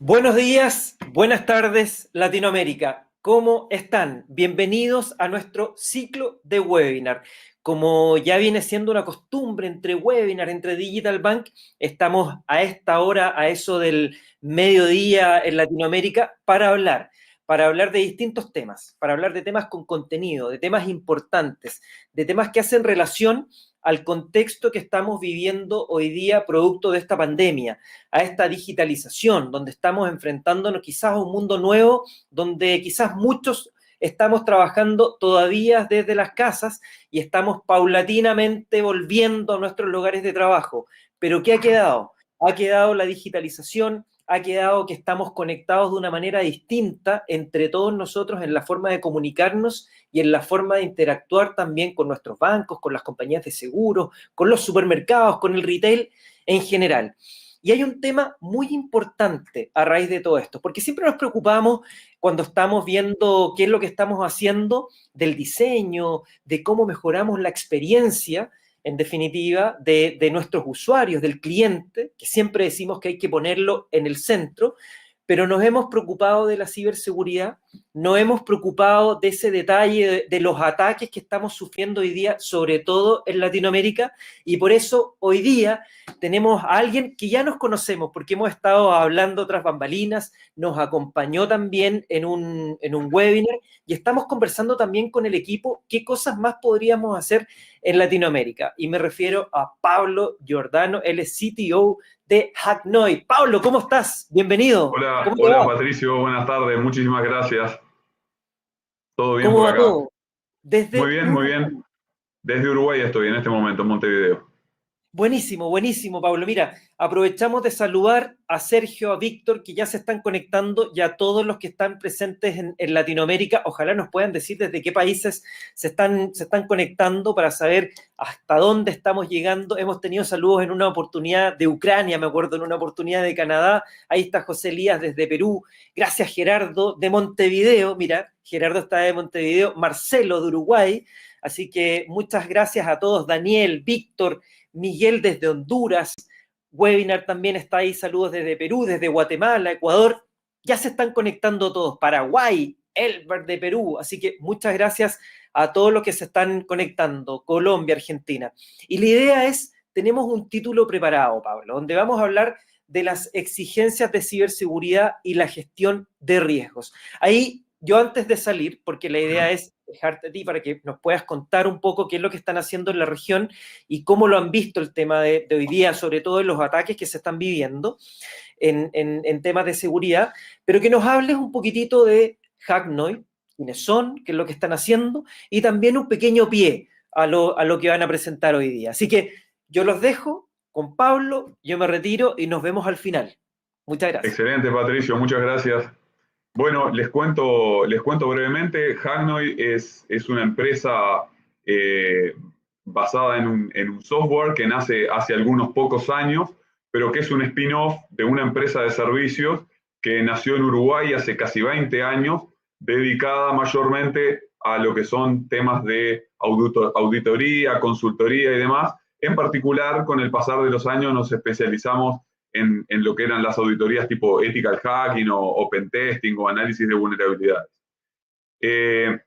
Buenos días, buenas tardes, Latinoamérica. ¿Cómo están? Bienvenidos a nuestro ciclo de webinar. Como ya viene siendo una costumbre entre webinar, entre Digital Bank, estamos a esta hora, a eso del mediodía en Latinoamérica, para hablar de distintos temas, para hablar de temas con contenido, de temas importantes, de temas que hacen relación al contexto que estamos viviendo hoy día producto de esta pandemia, a esta digitalización, donde estamos enfrentándonos quizás a un mundo nuevo, donde quizás muchos estamos trabajando todavía desde las casas y estamos paulatinamente volviendo a nuestros lugares de trabajo. Pero ¿qué ha quedado? Ha quedado la digitalización, ha quedado que estamos conectados de una manera distinta entre todos nosotros en la forma de comunicarnos y en la forma de interactuar también con nuestros bancos, con las compañías de seguros, con los supermercados, con el retail en general. Y hay un tema muy importante a raíz de todo esto, porque siempre nos preocupamos cuando estamos viendo qué es lo que estamos haciendo del diseño, de cómo mejoramos la experiencia, en definitiva, de nuestros usuarios, del cliente, que siempre decimos que hay que ponerlo en el centro, pero nos hemos preocupado de la ciberseguridad, nos hemos preocupado de ese detalle de los ataques que estamos sufriendo hoy día, sobre todo en Latinoamérica, y por eso hoy día tenemos a alguien que ya nos conocemos, porque hemos estado hablando tras bambalinas, nos acompañó también en un webinar, y estamos conversando también con el equipo qué cosas más podríamos hacer en Latinoamérica. Y me refiero a Pablo Giordano, él es CTO de Hacknoid. Pablo, ¿cómo estás? Bienvenido. Hola, ¿Cómo te hola va? Patricio, buenas tardes, muchísimas gracias. ¿Todo bien ¿Cómo por va acá? todo? Desde Muy Uruguay. bien. Desde Uruguay estoy en este momento, en Montevideo. Buenísimo, buenísimo, Pablo. Mira, aprovechamos de saludar a Sergio, a Víctor, que ya se están conectando, y a todos los que están presentes en Latinoamérica. Ojalá nos puedan decir desde qué países se están conectando para saber hasta dónde estamos llegando. Hemos tenido saludos en una oportunidad de Ucrania, me acuerdo, en una oportunidad de Canadá. Ahí está José Elías desde Perú. Gracias, Gerardo, de Montevideo. Mira, Gerardo está de Montevideo. Marcelo, de Uruguay. Así que muchas gracias a todos. Daniel, Víctor, Miguel desde Honduras, Webinar también está ahí, saludos desde Perú, desde Guatemala, Ecuador, ya se están conectando todos, Paraguay, Elber de Perú, así que muchas gracias a todos los que se están conectando, Colombia, Argentina. Y la idea es, tenemos un título preparado, Pablo, donde vamos a hablar de las exigencias de ciberseguridad y la gestión de riesgos. Ahí, yo antes de salir, porque la idea es dejarte a ti para que nos puedas contar un poco qué es lo que están haciendo en la región y cómo lo han visto el tema de hoy día, sobre todo en los ataques que se están viviendo en temas de seguridad, pero que nos hables un poquitito de Hacknoid, quiénes son, qué es lo que están haciendo, y también un pequeño pie a lo que van a presentar hoy día. Así que yo los dejo con Pablo, yo me retiro y nos vemos al final. Muchas gracias. Excelente, Patricio, muchas gracias. Bueno, les cuento brevemente. Hacknoid es una empresa eh, basada en un software que nace hace algunos pocos años, pero que es un spin-off de una empresa de servicios que nació en Uruguay hace casi 20 años, dedicada mayormente a lo que son temas de auditoría, consultoría y demás. En particular, con el pasar de los años nos especializamos en lo que eran las auditorías tipo ethical hacking o pentesting o análisis de vulnerabilidades.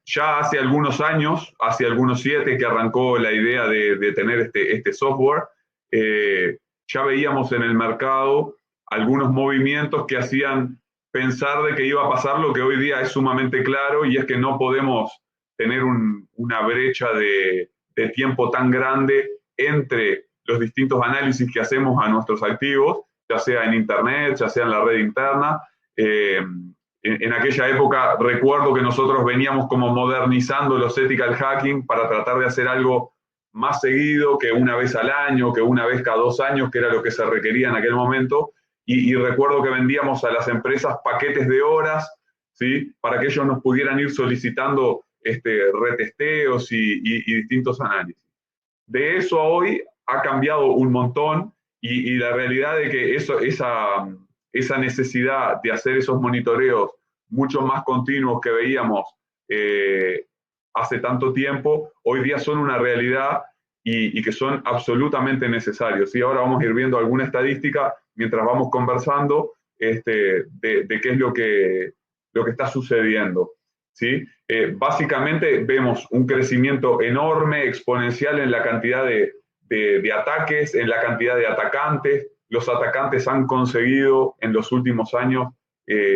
Ya hace algunos años, hace algunos 7 que arrancó la idea de tener este software, ya veíamos en el mercado algunos movimientos que hacían pensar de que iba a pasar lo que hoy día es sumamente claro, y es que no podemos tener una brecha de tiempo tan grande entre los distintos análisis que hacemos a nuestros activos, ya sea en Internet, ya sea en la red interna. En aquella época recuerdo que nosotros veníamos como modernizando los ethical hacking para tratar de hacer algo más seguido, que una vez al año, que una vez cada 2 años, que era lo que se requería en aquel momento. Y recuerdo que vendíamos a las empresas paquetes de horas, ¿sí? Para que ellos nos pudieran ir solicitando retesteos y distintos análisis. De eso a hoy ha cambiado un montón, y la realidad de que esa necesidad de hacer esos monitoreos mucho más continuos que veíamos eh, hace tanto tiempo, hoy día son una realidad y que son absolutamente necesarios. Y ahora vamos a ir viendo alguna estadística mientras vamos conversando, de qué es lo que está sucediendo, ¿sí? Básicamente vemos un crecimiento enorme, exponencial en la cantidad de ataques, en la cantidad de atacantes. Los atacantes han conseguido en los últimos años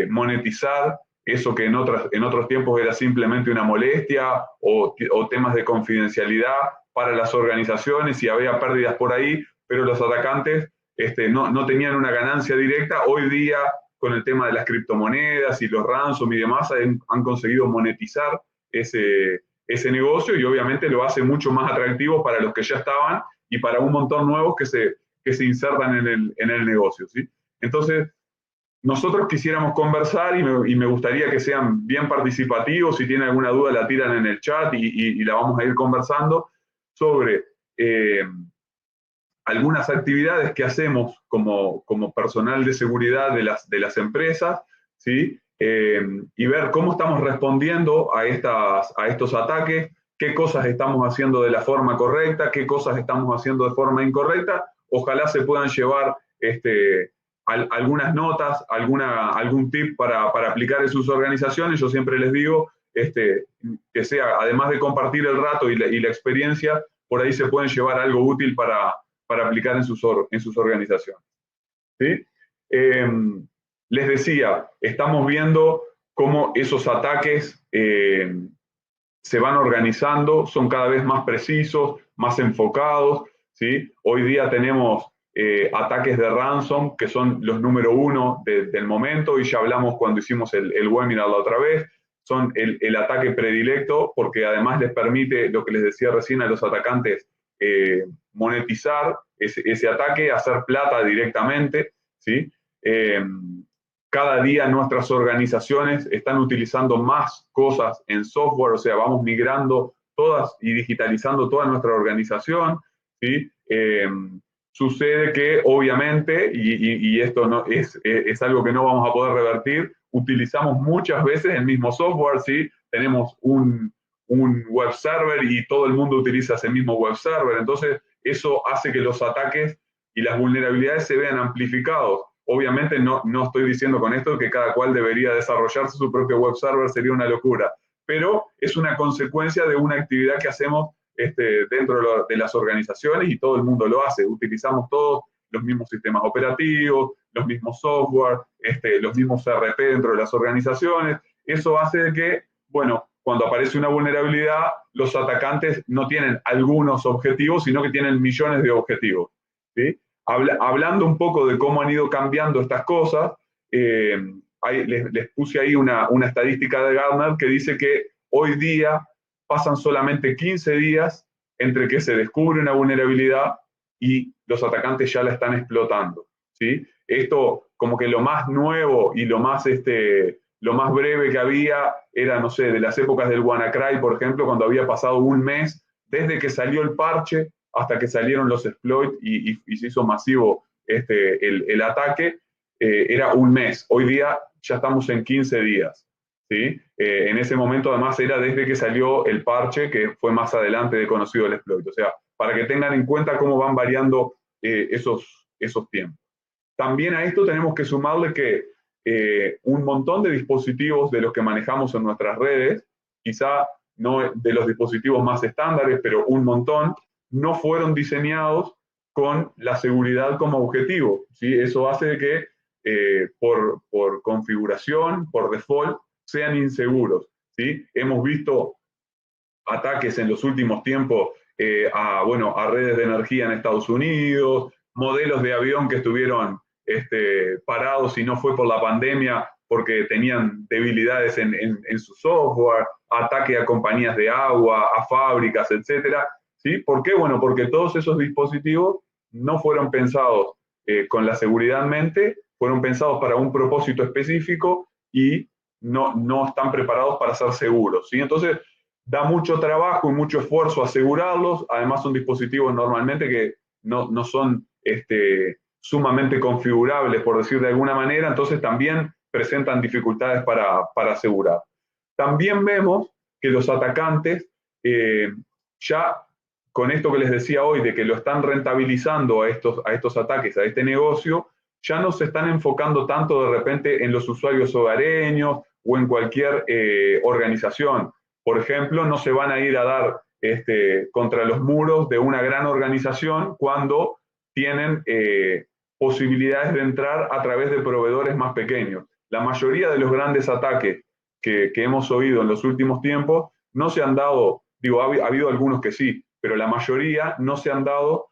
monetizar eso que en otros tiempos era simplemente una molestia o temas de confidencialidad para las organizaciones y había pérdidas por ahí, pero los atacantes no tenían una ganancia directa. Hoy día, con el tema de las criptomonedas y los ransom y demás, han conseguido monetizar ese negocio y obviamente lo hace mucho más atractivo para los que ya estaban y para un montón nuevos que se insertan en el negocio, ¿sí? Entonces, nosotros quisiéramos conversar y me gustaría que sean bien participativos. Si tienen alguna duda, la tiran en el chat y la vamos a ir conversando sobre algunas actividades que hacemos como personal de seguridad de las empresas, ¿sí? Y ver cómo estamos respondiendo a estos ataques, qué cosas estamos haciendo de la forma correcta, qué cosas estamos haciendo de forma incorrecta. Ojalá se puedan llevar algunas notas, algún tip para aplicar en sus organizaciones. Yo siempre les digo que sea, además de compartir el rato y la experiencia, por ahí se pueden llevar algo útil para aplicar en sus organizaciones, ¿sí? Les decía, estamos viendo cómo esos ataques se van organizando, son cada vez más precisos, más enfocados, ¿sí? Hoy día tenemos ataques de ransom, que son los número uno del momento, y ya hablamos cuando hicimos el webinar la otra vez. Son el ataque predilecto, porque además les permite, lo que les decía recién, a los atacantes monetizar ese ataque, hacer plata directamente, ¿sí? Cada día nuestras organizaciones están utilizando más cosas en software, o sea, vamos migrando todas y digitalizando toda nuestra organización, ¿sí? Sucede que obviamente, y esto no, es algo que no vamos a poder revertir, utilizamos muchas veces el mismo software, ¿sí? Tenemos un web server y todo el mundo utiliza ese mismo web server, entonces eso hace que los ataques y las vulnerabilidades se vean amplificados. Obviamente no estoy diciendo con esto que cada cual debería desarrollarse su propio web server, sería una locura, pero es una consecuencia de una actividad que hacemos dentro de las organizaciones y todo el mundo lo hace. Utilizamos todos los mismos sistemas operativos, los mismos software, los mismos ERP dentro de las organizaciones. Eso hace de que, bueno, cuando aparece una vulnerabilidad, los atacantes no tienen algunos objetivos, sino que tienen millones de objetivos, ¿sí? Hablando un poco de cómo han ido cambiando estas cosas, les puse ahí una estadística de Gartner que dice que hoy día pasan solamente 15 días entre que se descubre una vulnerabilidad y los atacantes ya la están explotando, ¿sí? Esto como que lo más nuevo y lo más breve que había era, no sé, de las épocas del WannaCry, por ejemplo, cuando había pasado un mes desde que salió el parche hasta que salieron los exploits y se hizo masivo el ataque, era un mes. Hoy día ya estamos en 15 días, ¿sí? En ese momento además era desde que salió el parche, que fue más adelante de conocido el exploit. O sea, para que tengan en cuenta cómo van variando esos tiempos. También a esto tenemos que sumarle que un montón de dispositivos de los que manejamos en nuestras redes, quizá no de los dispositivos más estándares, pero un montón, no fueron diseñados con la seguridad como objetivo, ¿sí? Eso hace de que por configuración, por default, sean inseguros, ¿sí? Hemos visto ataques en los últimos tiempos a redes de energía en Estados Unidos, modelos de avión que estuvieron parados y no fue por la pandemia porque tenían debilidades en su software, ataque a compañías de agua, a fábricas, etcétera. ¿Sí? ¿Por qué? Bueno, porque todos esos dispositivos no fueron pensados con la seguridad en mente, fueron pensados para un propósito específico y no están preparados para ser seguros, ¿sí? Entonces, da mucho trabajo y mucho esfuerzo asegurarlos. Además, son dispositivos normalmente que no son sumamente configurables, por decir de alguna manera, entonces también presentan dificultades para asegurar. También vemos que los atacantes, ya con esto que les decía hoy, de que lo están rentabilizando a estos ataques, a este negocio, ya no se están enfocando tanto de repente en los usuarios hogareños o en cualquier organización. Por ejemplo, no se van a ir a dar contra los muros de una gran organización cuando tienen posibilidades de entrar a través de proveedores más pequeños. La mayoría de los grandes ataques que hemos oído en los últimos tiempos no se han dado, digo, ha habido algunos que sí, pero la mayoría no se han dado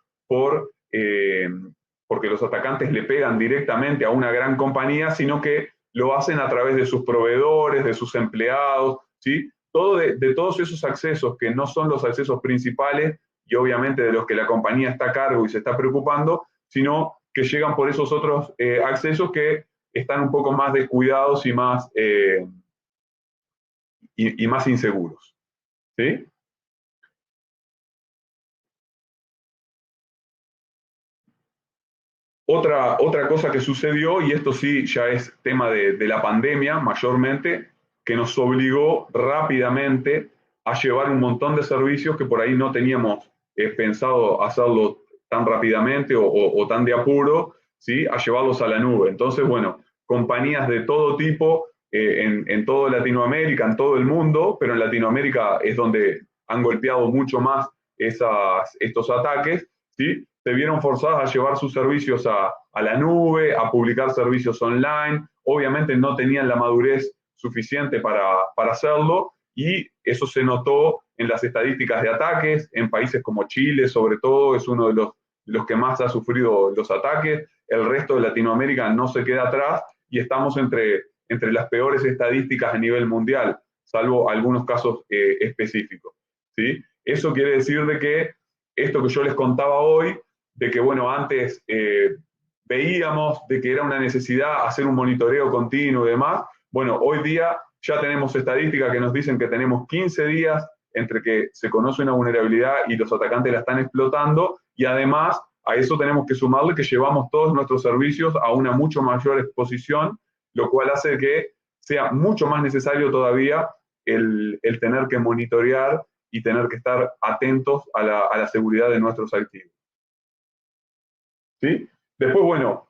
porque los atacantes le pegan directamente a una gran compañía, sino que lo hacen a través de sus proveedores, de sus empleados, ¿sí? Todo de todos esos accesos que no son los accesos principales y obviamente de los que la compañía está a cargo y se está preocupando, sino que llegan por esos otros accesos que están un poco más descuidados y más inseguros, ¿sí? Otra cosa que sucedió, y esto sí ya es tema de la pandemia mayormente, que nos obligó rápidamente a llevar un montón de servicios que por ahí no teníamos pensado hacerlo tan rápidamente o tan de apuro, ¿sí? A llevarlos a la nube. Entonces, bueno, compañías de todo tipo en toda Latinoamérica, en todo el mundo, pero en Latinoamérica es donde han golpeado mucho más estos ataques, ¿sí? Se vieron forzadas a llevar sus servicios a la nube, a publicar servicios online. Obviamente no tenían la madurez suficiente para hacerlo y eso se notó en las estadísticas de ataques, en países como Chile sobre todo, es uno de los que más ha sufrido los ataques. El resto de Latinoamérica no se queda atrás y estamos entre las peores estadísticas a nivel mundial, salvo algunos casos específicos, ¿sí? Eso quiere decir de que esto que yo les contaba hoy, de que, bueno, antes veíamos de que era una necesidad hacer un monitoreo continuo y demás, bueno, hoy día ya tenemos estadísticas que nos dicen que tenemos 15 días entre que se conoce una vulnerabilidad y los atacantes la están explotando, y además a eso tenemos que sumarle que llevamos todos nuestros servicios a una mucho mayor exposición, lo cual hace que sea mucho más necesario todavía el tener que monitorear y tener que estar atentos a la seguridad de nuestros activos, ¿sí? Después, bueno,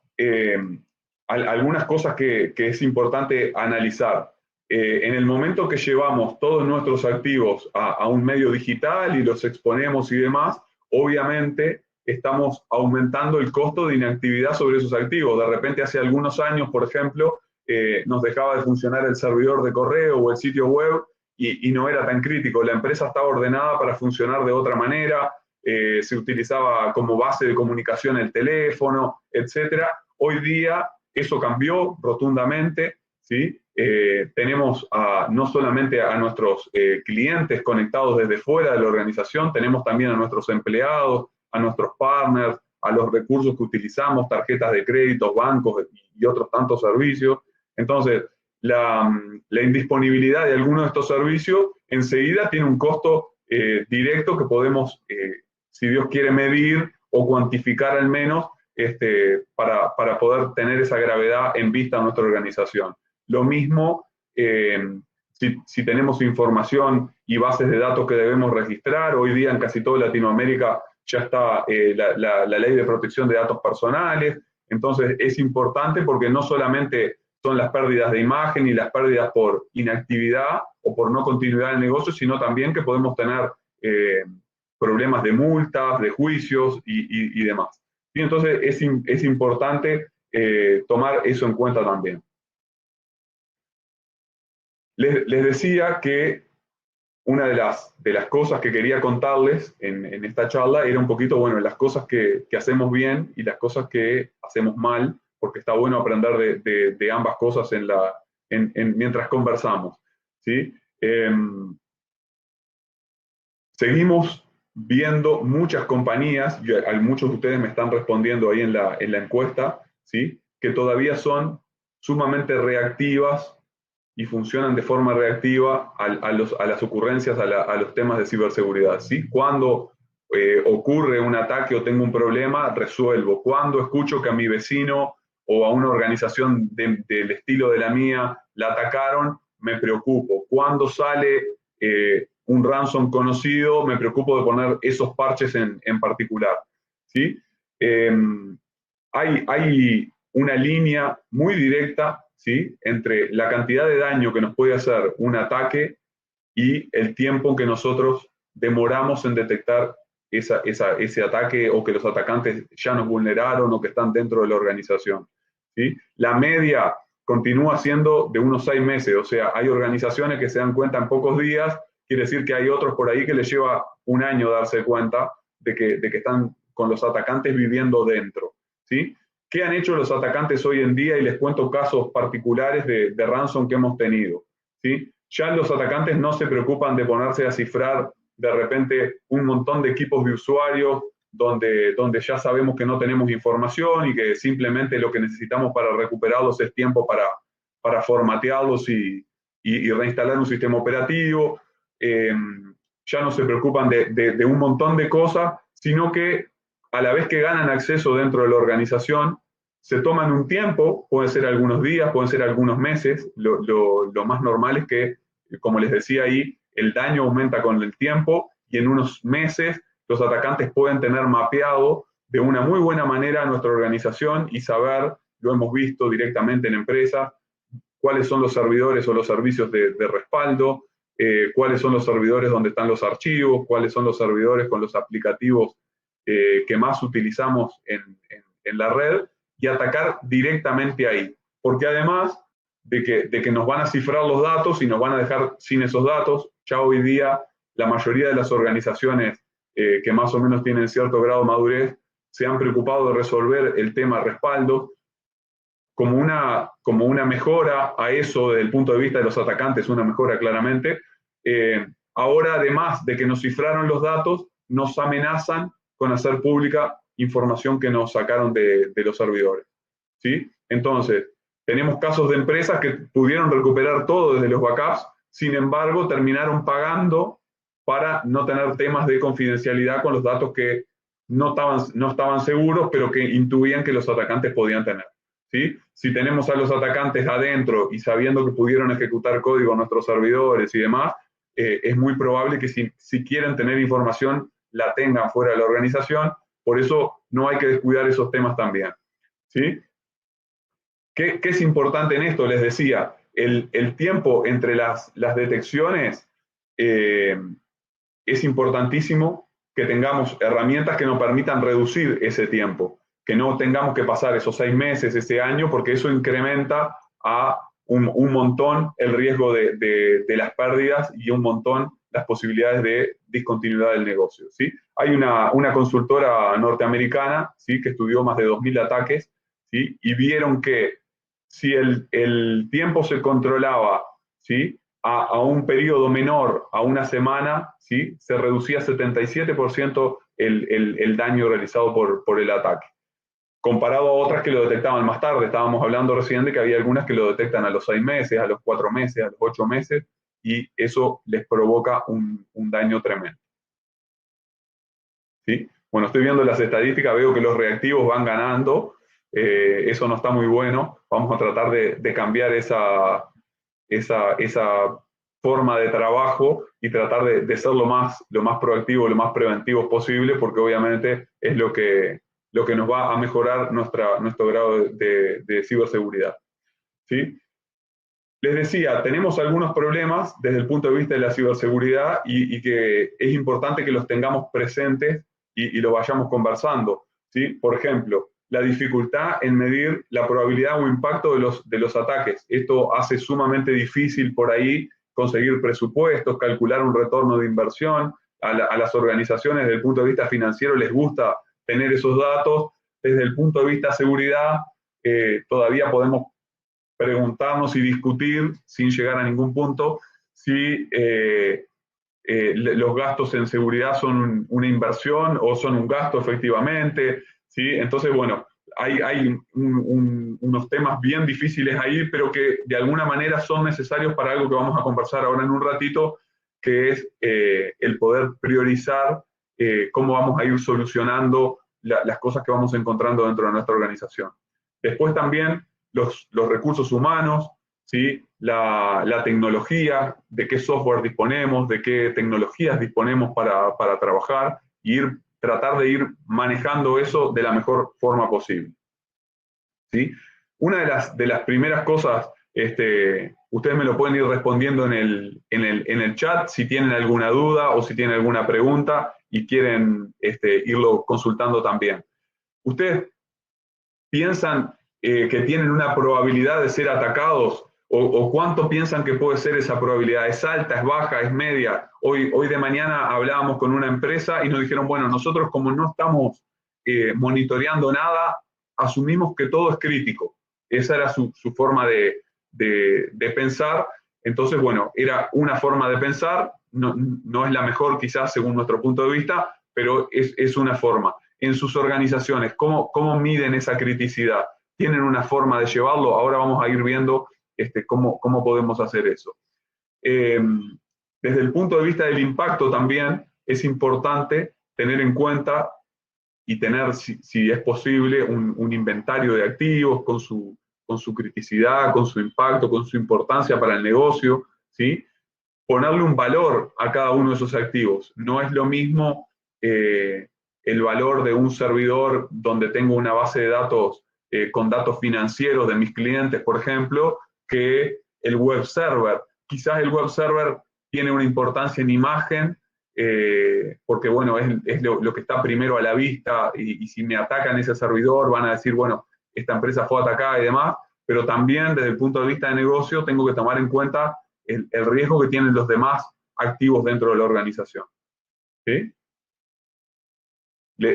algunas cosas que es importante analizar. En el momento que llevamos todos nuestros activos a un medio digital y los exponemos y demás, obviamente estamos aumentando el costo de inactividad sobre esos activos. De repente, hace algunos años, por ejemplo, nos dejaba de funcionar el servidor de correo o el sitio web y no era tan crítico. La empresa estaba ordenada para funcionar de otra manera, se utilizaba como base de comunicación el teléfono, etcétera. Hoy día eso cambió rotundamente, ¿sí? Tenemos no solamente a nuestros clientes conectados desde fuera de la organización, tenemos también a nuestros empleados, a nuestros partners, a los recursos que utilizamos, tarjetas de crédito, bancos y otros tantos servicios. Entonces, la indisponibilidad de algunos de estos servicios enseguida tiene un costo directo que podemos, si Dios quiere, medir o cuantificar al menos para poder tener esa gravedad en vista a nuestra organización. Lo mismo si tenemos información y bases de datos que debemos registrar. Hoy día en casi toda Latinoamérica ya está la ley de protección de datos personales. Entonces es importante porque no solamente son las pérdidas de imagen y las pérdidas por inactividad o por no continuidad del negocio, sino también que podemos tener problemas de multas, de juicios y demás. Y entonces es importante tomar eso en cuenta también. Les decía que una de las cosas que quería contarles en esta charla era un poquito, bueno, las cosas que hacemos bien y las cosas que hacemos mal, porque está bueno aprender de ambas cosas mientras conversamos, ¿sí? Seguimos viendo muchas compañías, y muchos de ustedes me están respondiendo ahí en la encuesta, ¿sí? Que todavía son sumamente reactivas y funcionan de forma reactiva a las ocurrencias, a los temas de ciberseguridad, ¿sí? Cuando ocurre un ataque o tengo un problema, resuelvo. Cuando escucho que a mi vecino o a una organización del estilo de la mía la atacaron, me preocupo. Cuando sale un ransom conocido, me preocupo de poner esos parches en particular, ¿sí? Hay una línea muy directa, ¿sí?, entre la cantidad de daño que nos puede hacer un ataque y el tiempo que nosotros demoramos en detectar ese ataque, o que los atacantes ya nos vulneraron o que están dentro de la organización, ¿sí? La media continúa siendo de unos 6 meses, o sea, hay organizaciones que se dan cuenta en pocos días, quiere decir que hay otros por ahí que les lleva un año darse cuenta de que están con los atacantes viviendo dentro, ¿sí? ¿Qué han hecho los atacantes hoy en día? Y les cuento casos particulares de ransom que hemos tenido, ¿sí? Ya los atacantes no se preocupan de ponerse a cifrar de repente un montón de equipos de usuarios donde ya sabemos que no tenemos información y que simplemente lo que necesitamos para recuperarlos es tiempo para formatearlos y reinstalar un sistema operativo. Ya no se preocupan de un montón de cosas, sino que a la vez que ganan acceso dentro de la organización, se toman un tiempo, pueden ser algunos días, pueden ser algunos meses. Lo más normal es que, como les decía ahí, el daño aumenta con el tiempo y en unos meses los atacantes pueden tener mapeado de una muy buena manera nuestra organización y saber, lo hemos visto directamente en empresas, cuáles son los servidores o los servicios de respaldo, cuáles son los servidores donde están los archivos, cuáles son los servidores con los aplicativos que más utilizamos en la red, y atacar directamente ahí. Porque además de que nos van a cifrar los datos y nos van a dejar sin esos datos, ya hoy día la mayoría de las organizaciones que más o menos tienen cierto grado de madurez se han preocupado de resolver el tema respaldo como una mejora a eso desde el punto de vista de los atacantes, una mejora claramente. Ahora, además de que nos cifraron los datos, nos amenazan con hacer pública información que nos sacaron de los servidores, ¿sí? Entonces, tenemos casos de empresas que pudieron recuperar todo desde los backups, sin embargo, terminaron pagando para no tener temas de confidencialidad con los datos que no estaban seguros, pero que intuían que los atacantes podían tener, ¿sí? Si tenemos a los atacantes adentro y sabiendo que pudieron ejecutar código en nuestros servidores y demás, es muy probable que si quieren tener información, la tengan fuera de la organización. Por eso no hay que descuidar esos temas también, ¿sí? ¿Qué es importante en esto? Les decía, el tiempo entre las detecciones, es importantísimo que tengamos herramientas que nos permitan reducir ese tiempo, que no tengamos que pasar esos 6 meses, ese año, porque eso incrementa a un montón el riesgo de las pérdidas y un montón las posibilidades de discontinuidad del negocio, ¿sí? Hay una consultora norteamericana, ¿sí?, que estudió más de 2.000 ataques, ¿sí?, y vieron que si el tiempo se controlaba, ¿sí?, a un periodo menor, a una semana, ¿sí?, se reducía 77% el daño realizado por el ataque, comparado a otras que lo detectaban más tarde. Estábamos hablando recién de que había algunas que lo detectan a los 6 meses, a los 4 meses, a los 8 meses, y eso les provoca un daño tremendo, ¿sí? Bueno, estoy viendo las estadísticas, veo que los reactivos van ganando, eso no está muy bueno. Vamos a tratar de cambiar esa forma de trabajo y tratar de ser lo más proactivo, lo más preventivo posible, porque obviamente es lo que nos va a mejorar nuestro grado de ciberseguridad, ¿sí? Les decía, tenemos algunos problemas desde el punto de vista de la ciberseguridad y que es importante que los tengamos presentes y lo vayamos conversando, ¿sí? Por ejemplo, la dificultad en medir la probabilidad o impacto de los ataques. Esto hace sumamente difícil por ahí conseguir presupuestos, calcular un retorno de inversión. A las organizaciones desde el punto de vista financiero les gusta tener esos datos. Desde el punto de vista de seguridad, todavía podemos preguntarnos y discutir sin llegar a ningún punto si los gastos en seguridad son una inversión o son un gasto efectivamente, ¿sí? Entonces, bueno, hay unos temas bien difíciles ahí, pero que de alguna manera son necesarios para algo que vamos a conversar ahora en un ratito, que es el poder priorizar cómo vamos a ir solucionando las cosas que vamos encontrando dentro de nuestra organización. Después también los recursos humanos, ¿sí? La tecnología, de qué software disponemos, de qué tecnologías disponemos para trabajar, y tratar de ir manejando eso de la mejor forma posible, ¿sí? Una de las primeras cosas, ustedes me lo pueden ir respondiendo en el chat si tienen alguna duda o si tienen alguna pregunta y quieren irlo consultando también. ¿Ustedes piensan que tienen una probabilidad de ser atacados? ¿O cuánto piensan que puede ser esa probabilidad? ¿Es alta, es baja, es media? Hoy de mañana hablábamos con una empresa y nos dijeron, bueno, nosotros como no estamos monitoreando nada, asumimos que todo es crítico. Esa era su forma de pensar. Entonces, bueno, era una forma de pensar, no es la mejor quizás según nuestro punto de vista, pero es una forma. En sus organizaciones, ¿cómo miden esa criticidad? ¿Tienen una forma de llevarlo? Ahora vamos a ir viendo cómo podemos hacer eso. Desde el punto de vista del impacto también es importante tener en cuenta y tener, si es posible, un inventario de activos con su criticidad, con su impacto, con su importancia para el negocio, ¿sí? Ponerle un valor a cada uno de esos activos. No es lo mismo el valor de un servidor donde tengo una base de datos con datos financieros de mis clientes, por ejemplo, que el web server. Quizás el web server tiene una importancia en imagen, porque bueno, es lo que está primero a la vista, y si me atacan ese servidor van a decir, bueno, esta empresa fue atacada y demás, pero también desde el punto de vista de negocio tengo que tomar en cuenta el riesgo que tienen los demás activos dentro de la organización. ¿Sí?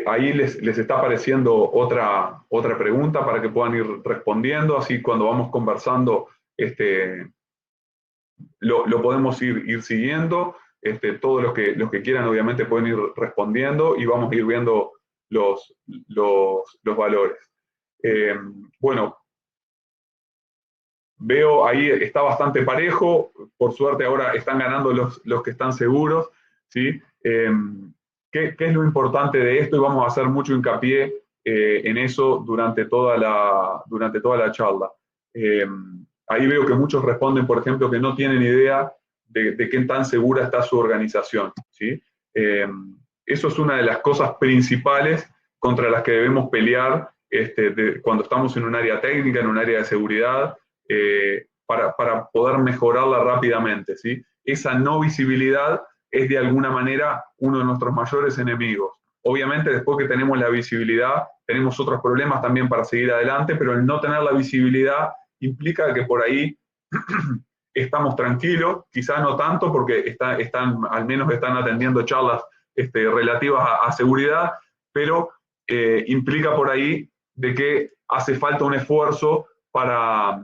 Ahí les está apareciendo otra pregunta para que puedan ir respondiendo, así cuando vamos conversando lo podemos ir siguiendo. Todos los que quieran obviamente pueden ir respondiendo y vamos a ir viendo los valores. Bueno, veo ahí está bastante parejo, por suerte ahora están ganando los que están seguros, ¿sí? ¿Qué es lo importante de esto? Y vamos a hacer mucho hincapié en eso durante toda la charla. Ahí veo que muchos responden, por ejemplo, que no tienen idea de qué tan segura está su organización, ¿sí? Eso es una de las cosas principales contra las que debemos pelear cuando estamos en un área técnica, en un área de seguridad, para poder mejorarla rápidamente, ¿sí? Esa no visibilidad es de alguna manera uno de nuestros mayores enemigos. Obviamente después que tenemos la visibilidad, tenemos otros problemas también para seguir adelante, pero el no tener la visibilidad implica que por ahí estamos tranquilos, quizás no tanto porque al menos están atendiendo charlas relativas a seguridad, pero implica por ahí de que hace falta un esfuerzo para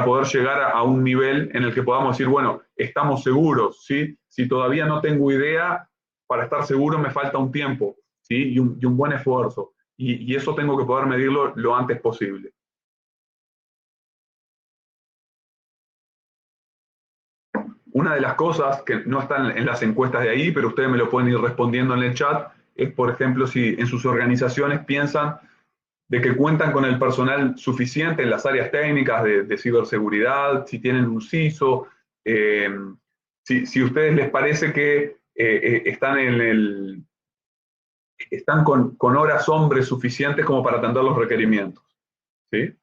poder llegar a un nivel en el que podamos decir, bueno, estamos seguros, ¿sí? Si todavía no tengo idea, para estar seguro me falta un tiempo, ¿sí? Y un buen esfuerzo. Y eso tengo que poder medirlo lo antes posible. Una de las cosas que no están en las encuestas de ahí, pero ustedes me lo pueden ir respondiendo en el chat, es, por ejemplo, si en sus organizaciones piensan de que cuentan con el personal suficiente en las áreas técnicas de ciberseguridad, si tienen un CISO, si a ustedes les parece que están con horas hombres suficientes como para atender los requerimientos. ¿Sí?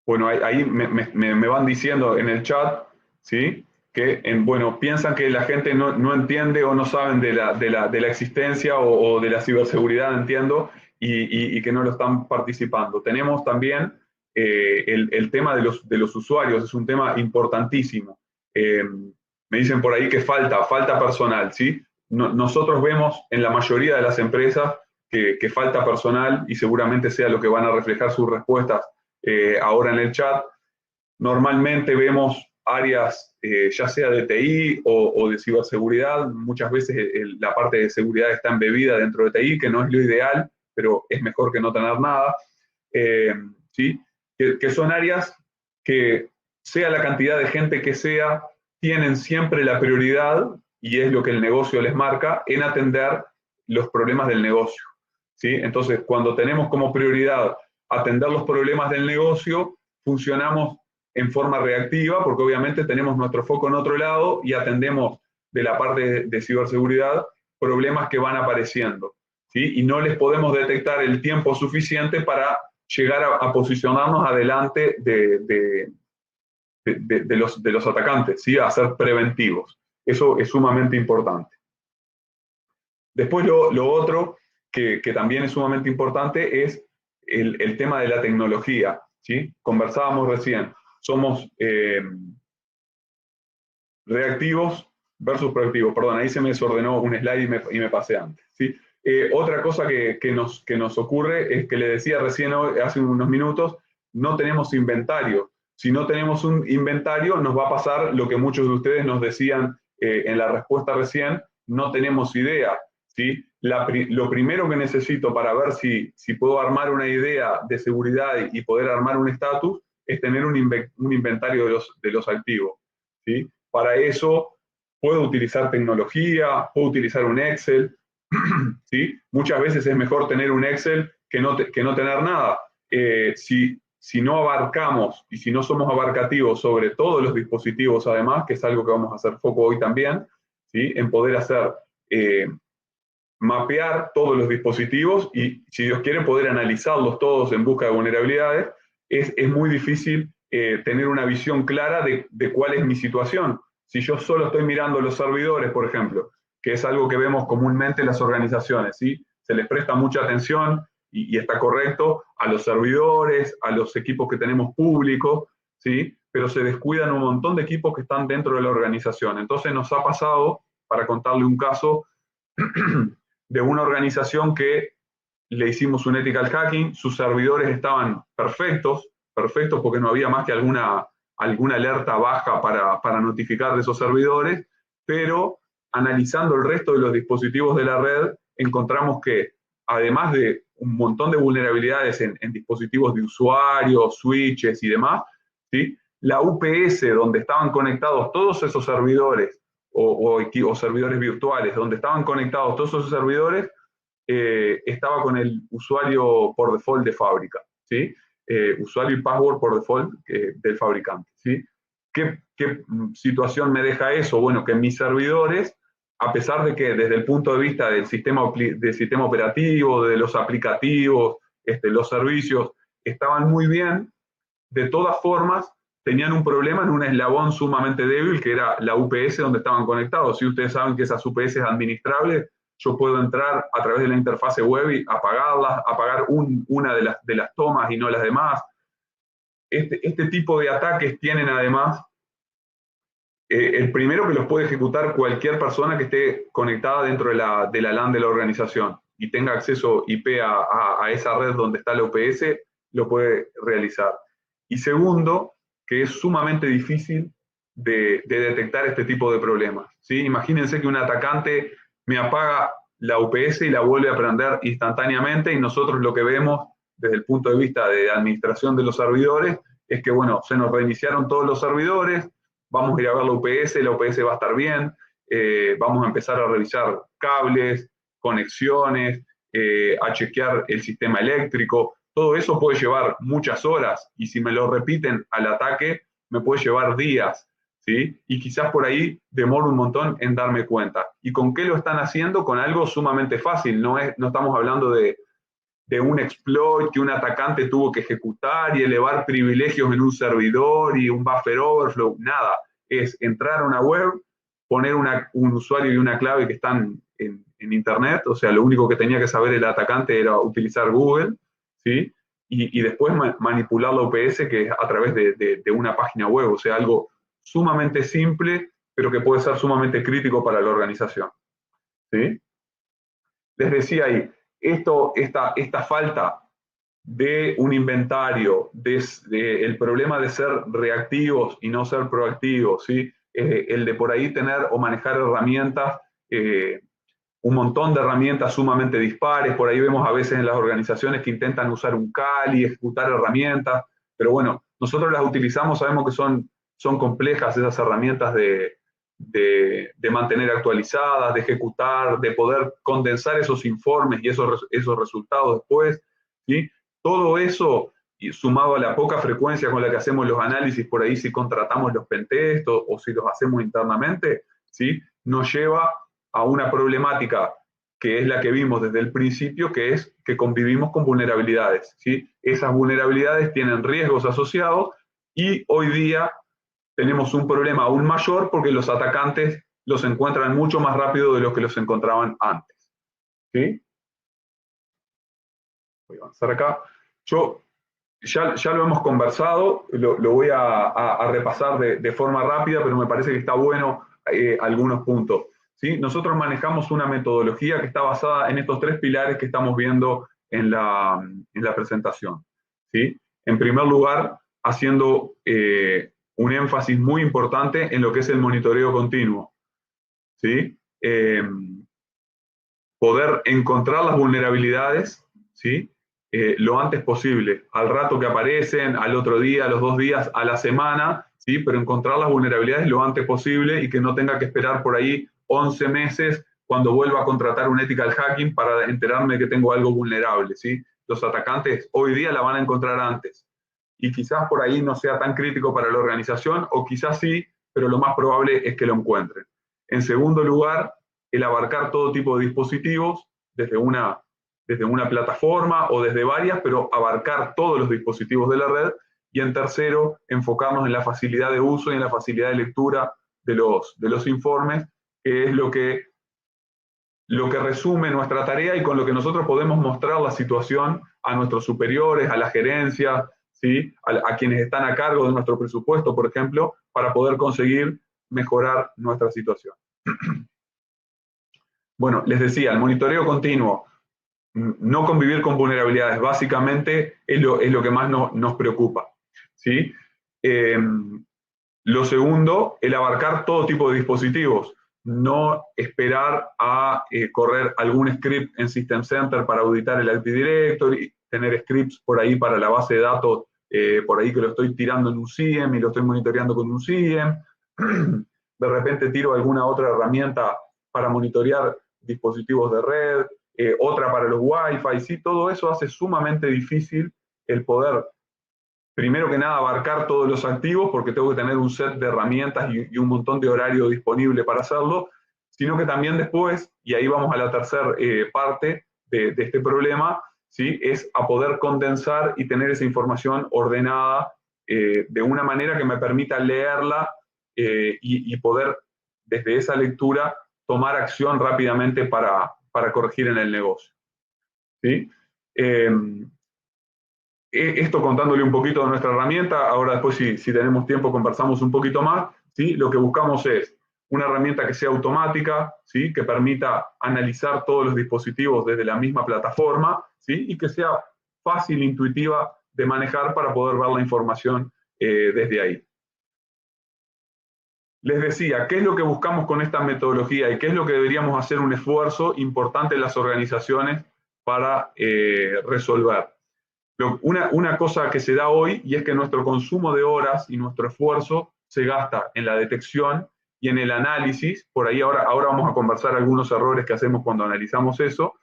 Bueno, ahí me van diciendo en el chat, ¿sí? Que bueno, piensan que la gente no entiende o no saben de la existencia o de la ciberseguridad, entiendo, y que no lo están participando. Tenemos también el tema de los usuarios, es un tema importantísimo. Me dicen por ahí que falta personal, ¿sí? Nosotros vemos en la mayoría de las empresas que falta personal y seguramente sea lo que van a reflejar sus respuestas ahora en el chat. Normalmente vemos áreas ya sea de TI o de ciberseguridad. Muchas veces la parte de seguridad está embebida dentro de TI, que no es lo ideal, pero es mejor que no tener nada. ¿Sí? Que son áreas que, sea la cantidad de gente que sea, tienen siempre la prioridad, y es lo que el negocio les marca, en atender los problemas del negocio. ¿Sí? Entonces, cuando tenemos como prioridad atender los problemas del negocio, funcionamos en forma reactiva, porque obviamente tenemos nuestro foco en otro lado y atendemos de la parte de ciberseguridad problemas que van apareciendo. ¿sí? Y no les podemos detectar el tiempo suficiente para llegar a posicionarnos adelante de los atacantes, ¿sí? A ser preventivos. Eso es sumamente importante. Después lo otro que también es sumamente importante es el tema de la tecnología, ¿sí? Conversábamos recién, somos reactivos versus proactivos. Perdón, ahí se me desordenó un slide y me pasé antes, ¿sí? Otra cosa que nos ocurre es que le decía recién hace unos minutos, no tenemos inventario. Si no tenemos un inventario, nos va a pasar lo que muchos de ustedes nos decían en la respuesta recién, no tenemos idea, ¿sí? Lo primero que necesito para ver si puedo armar una idea de seguridad y poder armar un estatus es tener un inventario de los activos, ¿sí? Para eso puedo utilizar tecnología, puedo utilizar un Excel, ¿sí? Muchas veces es mejor tener un Excel que no tener nada. Si no abarcamos y si no somos abarcativos sobre todos los dispositivos, además, que es algo que vamos a hacer foco hoy también, ¿sí? En poder hacer, mapear todos los dispositivos y, si Dios quiere, poder analizarlos todos en busca de vulnerabilidades, es muy difícil tener una visión clara de cuál es mi situación. Si yo solo estoy mirando los servidores, por ejemplo, que es algo que vemos comúnmente en las organizaciones, ¿sí? Se les presta mucha atención y está correcto a los servidores, a los equipos que tenemos públicos, ¿sí? Pero se descuidan un montón de equipos que están dentro de la organización. Entonces nos ha pasado, para contarle un caso, de una organización que le hicimos un ethical hacking, sus servidores estaban perfectos porque no había más que alguna alerta baja para notificar de esos servidores, pero analizando el resto de los dispositivos de la red, encontramos que además de un montón de vulnerabilidades en dispositivos de usuarios, switches y demás, ¿sí? La UPS donde estaban conectados todos esos servidores o servidores virtuales, donde estaban conectados todos esos servidores, estaba con el usuario por default de fábrica, ¿sí? Usuario y password por default del fabricante, ¿sí? ¿Qué situación me deja eso? Bueno, que mis servidores, a pesar de que desde el punto de vista del sistema operativo, de los aplicativos, los servicios, estaban muy bien, de todas formas tenían un problema en un eslabón sumamente débil que era la UPS donde estaban conectados. Si ustedes saben que esas UPS administrables, yo puedo entrar a través de la interfase web y apagarlas, apagar una de las tomas y no las demás. Este tipo de ataques tienen además, el primero que los puede ejecutar cualquier persona que esté conectada dentro de la LAN de la organización y tenga acceso IP a esa red donde está la UPS, lo puede realizar. Y segundo, que es sumamente difícil de detectar este tipo de problemas, ¿sí? Imagínense que un atacante me apaga la UPS y la vuelve a prender instantáneamente, y nosotros lo que vemos desde el punto de vista de administración de los servidores es que, bueno, se nos reiniciaron todos los servidores, vamos a ir a ver la UPS va a estar bien, vamos a empezar a revisar cables, conexiones, a chequear el sistema eléctrico. Todo eso puede llevar muchas horas y si me lo repiten al ataque, me puede llevar días, ¿sí? Y quizás por ahí demoro un montón en darme cuenta. ¿Y con qué lo están haciendo? Con algo sumamente fácil. No estamos hablando de un exploit que un atacante tuvo que ejecutar y elevar privilegios en un servidor y un buffer overflow, nada. Es entrar a una web, poner un usuario y una clave que están en Internet, o sea, lo único que tenía que saber el atacante era utilizar Google, ¿sí? Y después manipular la UPS, que es a través de una página web, o sea, algo sumamente simple, pero que puede ser sumamente crítico para la organización, ¿sí? Les decía ahí, esta falta de un inventario, el problema de ser reactivos y no ser proactivos, ¿sí? El de por ahí tener o manejar herramientas, un montón de herramientas sumamente dispares. Por ahí vemos a veces en las organizaciones que intentan usar un Kali, ejecutar herramientas, pero bueno, nosotros las utilizamos, sabemos que son complejas esas herramientas de mantener actualizadas, de ejecutar, de poder condensar esos informes y esos resultados después, ¿sí? Todo eso, y sumado a la poca frecuencia con la que hacemos los análisis, por ahí si contratamos los pentest o si los hacemos internamente, ¿sí? Nos lleva a una problemática que es la que vimos desde el principio, que es que convivimos con vulnerabilidades, ¿sí? Esas vulnerabilidades tienen riesgos asociados y hoy día tenemos un problema aún mayor porque los atacantes los encuentran mucho más rápido de lo que los encontraban antes, ¿sí? Voy a avanzar acá. Ya lo hemos conversado, lo voy a repasar de forma rápida, pero me parece que está bueno algunos puntos, ¿sí? Nosotros manejamos una metodología que está basada en estos tres pilares que estamos viendo en la presentación, ¿sí? En primer lugar, haciendo un énfasis muy importante en lo que es el monitoreo continuo, ¿sí? Poder encontrar las vulnerabilidades, ¿sí? Lo antes posible, al rato que aparecen, al otro día, a los 2 días, a la semana, ¿sí? Pero encontrar las vulnerabilidades lo antes posible y que no tenga que esperar por ahí 11 meses cuando vuelva a contratar un ethical hacking para enterarme que tengo algo vulnerable, ¿sí? Los atacantes hoy día la van a encontrar antes. Y quizás por ahí no sea tan crítico para la organización, o quizás sí, pero lo más probable es que lo encuentren. En segundo lugar, el abarcar todo tipo de dispositivos desde una plataforma o desde varias, pero abarcar todos los dispositivos de la red. Y en tercero, enfocarnos en la facilidad de uso y en la facilidad de lectura de los informes, que es lo que resume nuestra tarea y con lo que nosotros podemos mostrar la situación a nuestros superiores, a la gerencia, ¿sí? a quienes están a cargo de nuestro presupuesto, por ejemplo, para poder conseguir mejorar nuestra situación. Bueno, les decía, el monitoreo continuo, no convivir con vulnerabilidades, básicamente es lo que más nos preocupa, ¿sí? Lo segundo, el abarcar todo tipo de dispositivos, no esperar a correr algún script en System Center para auditar el Active Directory, tener scripts por ahí para la base de datos, por ahí que lo estoy tirando en un SIEM y lo estoy monitoreando con un SIEM. De repente tiro alguna otra herramienta para monitorear dispositivos de red, otra para los Wi-Fi, ¿sí? Todo eso hace sumamente difícil el poder, primero que nada, abarcar todos los activos, porque tengo que tener un set de herramientas y un montón de horario disponible para hacerlo, sino que también después, y ahí vamos a la tercera parte de este problema, ¿sí? Es a poder condensar y tener esa información ordenada de una manera que me permita leerla y poder, desde esa lectura, tomar acción rápidamente para corregir en el negocio, ¿sí? Esto contándole un poquito de nuestra herramienta. Ahora después, si tenemos tiempo, conversamos un poquito más, ¿sí? Lo que buscamos es una herramienta que sea automática, ¿sí? Que permita analizar todos los dispositivos desde la misma plataforma, ¿sí? Y que sea fácil, intuitiva de manejar para poder ver la información desde ahí. Les decía, ¿qué es lo que buscamos con esta metodología y qué es lo que deberíamos hacer un esfuerzo importante en las organizaciones para resolver? Una cosa que se da hoy, y es que nuestro consumo de horas y nuestro esfuerzo se gasta en la detección y en el análisis. Por ahí ahora vamos a conversar algunos errores que hacemos cuando analizamos eso,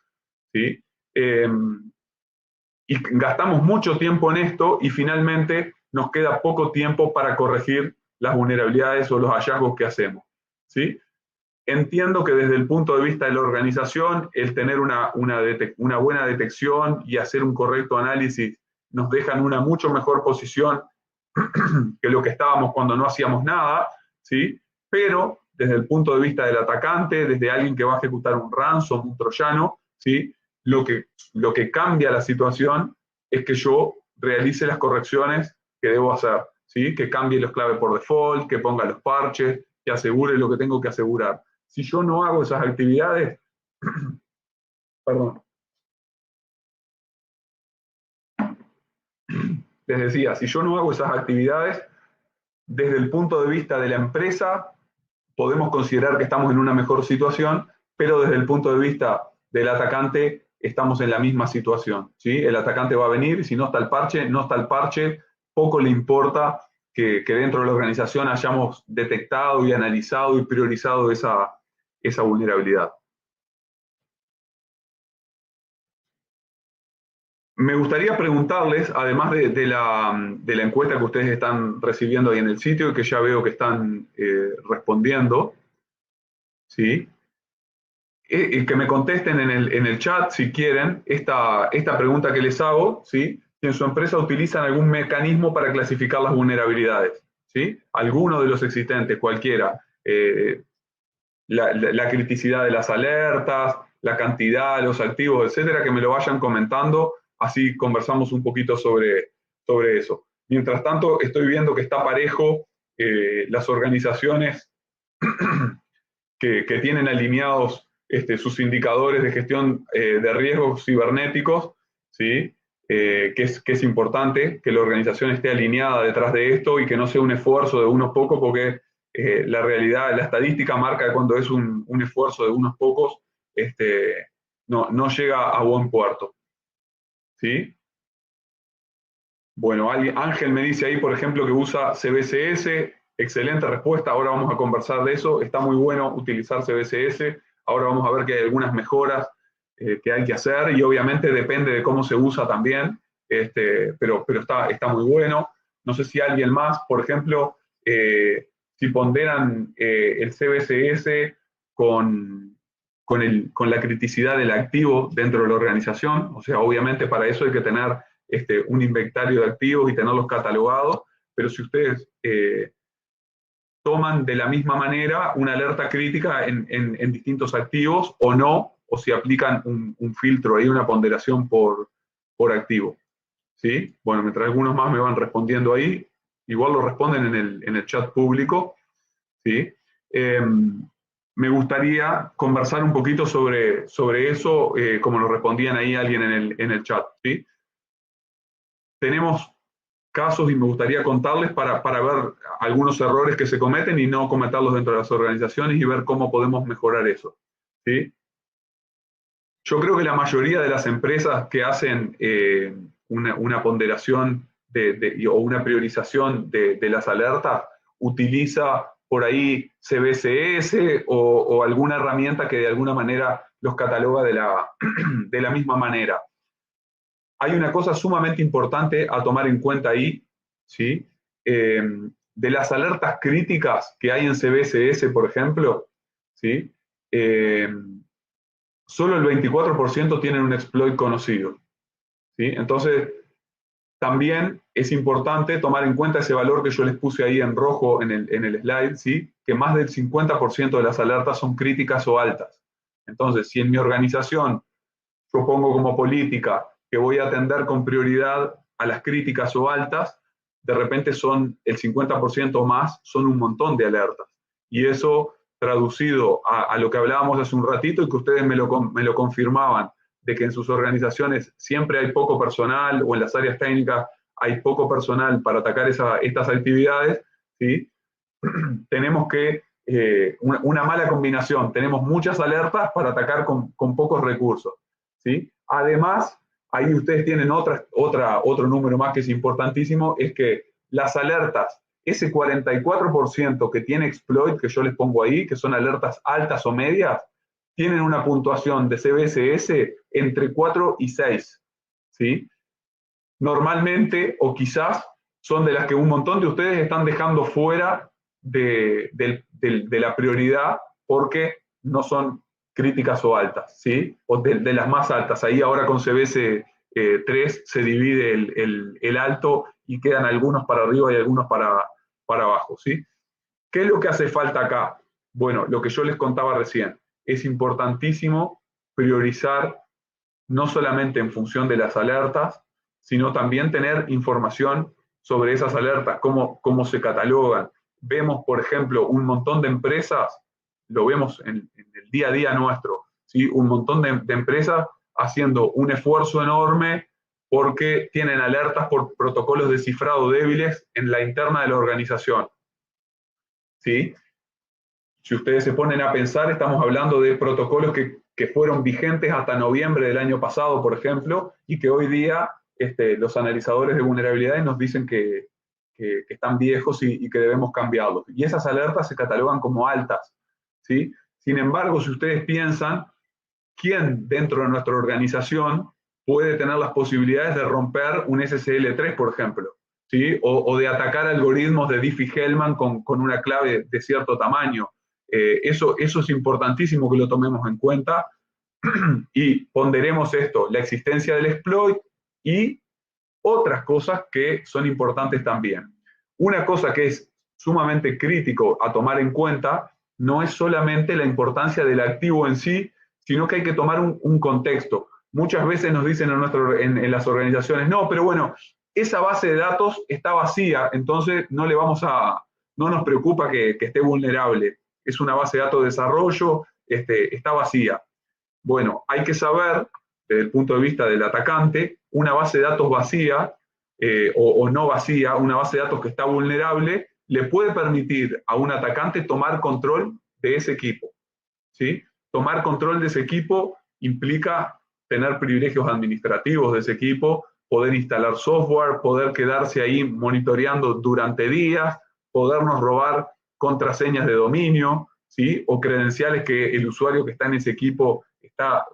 ¿sí? Y gastamos mucho tiempo en esto y finalmente nos queda poco tiempo para corregir las vulnerabilidades o los hallazgos que hacemos, ¿sí? Entiendo que desde el punto de vista de la organización, el tener una buena detección y hacer un correcto análisis nos deja en una mucho mejor posición que lo que estábamos cuando no hacíamos nada, ¿sí? Pero desde el punto de vista del atacante, desde alguien que va a ejecutar un ransom, un troyano, ¿sí? Lo que cambia la situación es que yo realice las correcciones que debo hacer, ¿sí? Que cambie los claves por default, que ponga los parches, que asegure lo que tengo que asegurar. Si yo no hago esas actividades, perdón, les decía, si yo no hago esas actividades, desde el punto de vista de la empresa, podemos considerar que estamos en una mejor situación, pero desde el punto de vista del atacante, estamos en la misma situación, ¿sí? El atacante va a venir y si no está el parche, no está el parche, poco le importa que dentro de la organización hayamos detectado y analizado y priorizado esa vulnerabilidad. Me gustaría preguntarles, además de la encuesta que ustedes están recibiendo ahí en el sitio y que ya veo que están respondiendo, ¿sí? que me contesten en el chat, si quieren, esta pregunta que les hago, ¿sí? Si en su empresa utilizan algún mecanismo para clasificar las vulnerabilidades, ¿sí? Alguno de los existentes, cualquiera. La criticidad de las alertas, la cantidad, los activos, etcétera, que me lo vayan comentando, así conversamos un poquito sobre eso. Mientras tanto, estoy viendo que está parejo las organizaciones que tienen alineados sus indicadores de gestión de riesgos cibernéticos, ¿sí? Que es importante que la organización esté alineada detrás de esto y que no sea un esfuerzo de unos pocos, porque la realidad, la estadística marca que cuando es un esfuerzo de unos pocos, no llega a buen puerto. ¿Sí? Bueno, Ángel me dice ahí, por ejemplo, que usa CBCS. Excelente respuesta, ahora vamos a conversar de eso. Está muy bueno utilizar CBCS. Ahora vamos a ver que hay algunas mejoras que hay que hacer y obviamente depende de cómo se usa también, pero está muy bueno. No sé si alguien más, por ejemplo, si ponderan el CBCS con la criticidad del activo dentro de la organización. O sea, obviamente para eso hay que tener un inventario de activos y tenerlos catalogados, pero si ustedes toman de la misma manera una alerta crítica en distintos activos o no, o si aplican un filtro ahí, una ponderación por activo. ¿Sí? Bueno, mientras algunos más me van respondiendo ahí, igual lo responden en el chat público. ¿Sí? Me gustaría conversar un poquito sobre eso, como lo respondían ahí alguien en el chat. ¿Sí? Tenemos casos y me gustaría contarles para ver algunos errores que se cometen y no cometerlos dentro de las organizaciones y ver cómo podemos mejorar eso. ¿Sí? Yo creo que la mayoría de las empresas que hacen una ponderación o una priorización de las alertas utiliza por ahí CBCS o alguna herramienta que de alguna manera los cataloga de la misma manera. Hay una cosa sumamente importante a tomar en cuenta ahí, ¿sí? De las alertas críticas que hay en CBCS, por ejemplo, ¿sí? Solo el 24% tienen un exploit conocido, ¿sí? Entonces, también es importante tomar en cuenta ese valor que yo les puse ahí en rojo en el slide, ¿sí? Que más del 50% de las alertas son críticas o altas. Entonces, si en mi organización yo pongo como política que voy a atender con prioridad a las críticas o altas, de repente son el 50% más, son un montón de alertas. Y eso traducido a lo que hablábamos hace un ratito y que ustedes me lo confirmaban, de que en sus organizaciones siempre hay poco personal o en las áreas técnicas hay poco personal para atacar estas actividades, ¿sí? Tenemos que, una mala combinación, tenemos muchas alertas para atacar con pocos recursos, ¿sí? Además, ahí ustedes tienen otro número más que es importantísimo, es que las alertas, ese 44% que tiene exploit, que yo les pongo ahí, que son alertas altas o medias, tienen una puntuación de CBCS entre 4 y 6, ¿sí? Normalmente, o quizás, son de las que un montón de ustedes están dejando fuera de la prioridad porque no son críticas o altas, ¿sí? O de las más altas. Ahí ahora con CBS 3 se divide el alto y quedan algunos para arriba y algunos para abajo, ¿sí? ¿Qué es lo que hace falta acá? Bueno, lo que yo les contaba recién. Es importantísimo priorizar no solamente en función de las alertas, sino también tener información sobre esas alertas, cómo se catalogan. Vemos, por ejemplo, un montón de empresas, lo vemos en el día a día nuestro, ¿sí? Un montón de empresas haciendo un esfuerzo enorme porque tienen alertas por protocolos de cifrado débiles en la interna de la organización, ¿sí? Si ustedes se ponen a pensar, estamos hablando de protocolos que fueron vigentes hasta noviembre del año pasado, por ejemplo, y que hoy día los analizadores de vulnerabilidades nos dicen que están viejos y que debemos cambiarlos. Y esas alertas se catalogan como altas, ¿sí? Sin embargo, si ustedes piensan, ¿quién dentro de nuestra organización puede tener las posibilidades de romper un SSL3, por ejemplo? ¿Sí? O de atacar algoritmos de Diffie-Hellman con una clave de cierto tamaño. Eso es importantísimo que lo tomemos en cuenta y ponderemos esto, la existencia del exploit y otras cosas que son importantes también. Una cosa que es sumamente crítico a tomar en cuenta no es solamente la importancia del activo en sí, sino que hay que tomar un contexto. Muchas veces nos dicen en las organizaciones, no, pero bueno, esa base de datos está vacía, entonces no nos preocupa que esté vulnerable. Es una base de datos de desarrollo, está vacía. Bueno, hay que saber, desde el punto de vista del atacante, una base de datos vacía o no vacía, una base de datos que está vulnerable, le puede permitir a un atacante tomar control de ese equipo. ¿Sí? Tomar control de ese equipo implica tener privilegios administrativos de ese equipo, poder instalar software, poder quedarse ahí monitoreando durante días, podernos robar contraseñas de dominio, ¿sí? O credenciales que el usuario que está en ese equipo está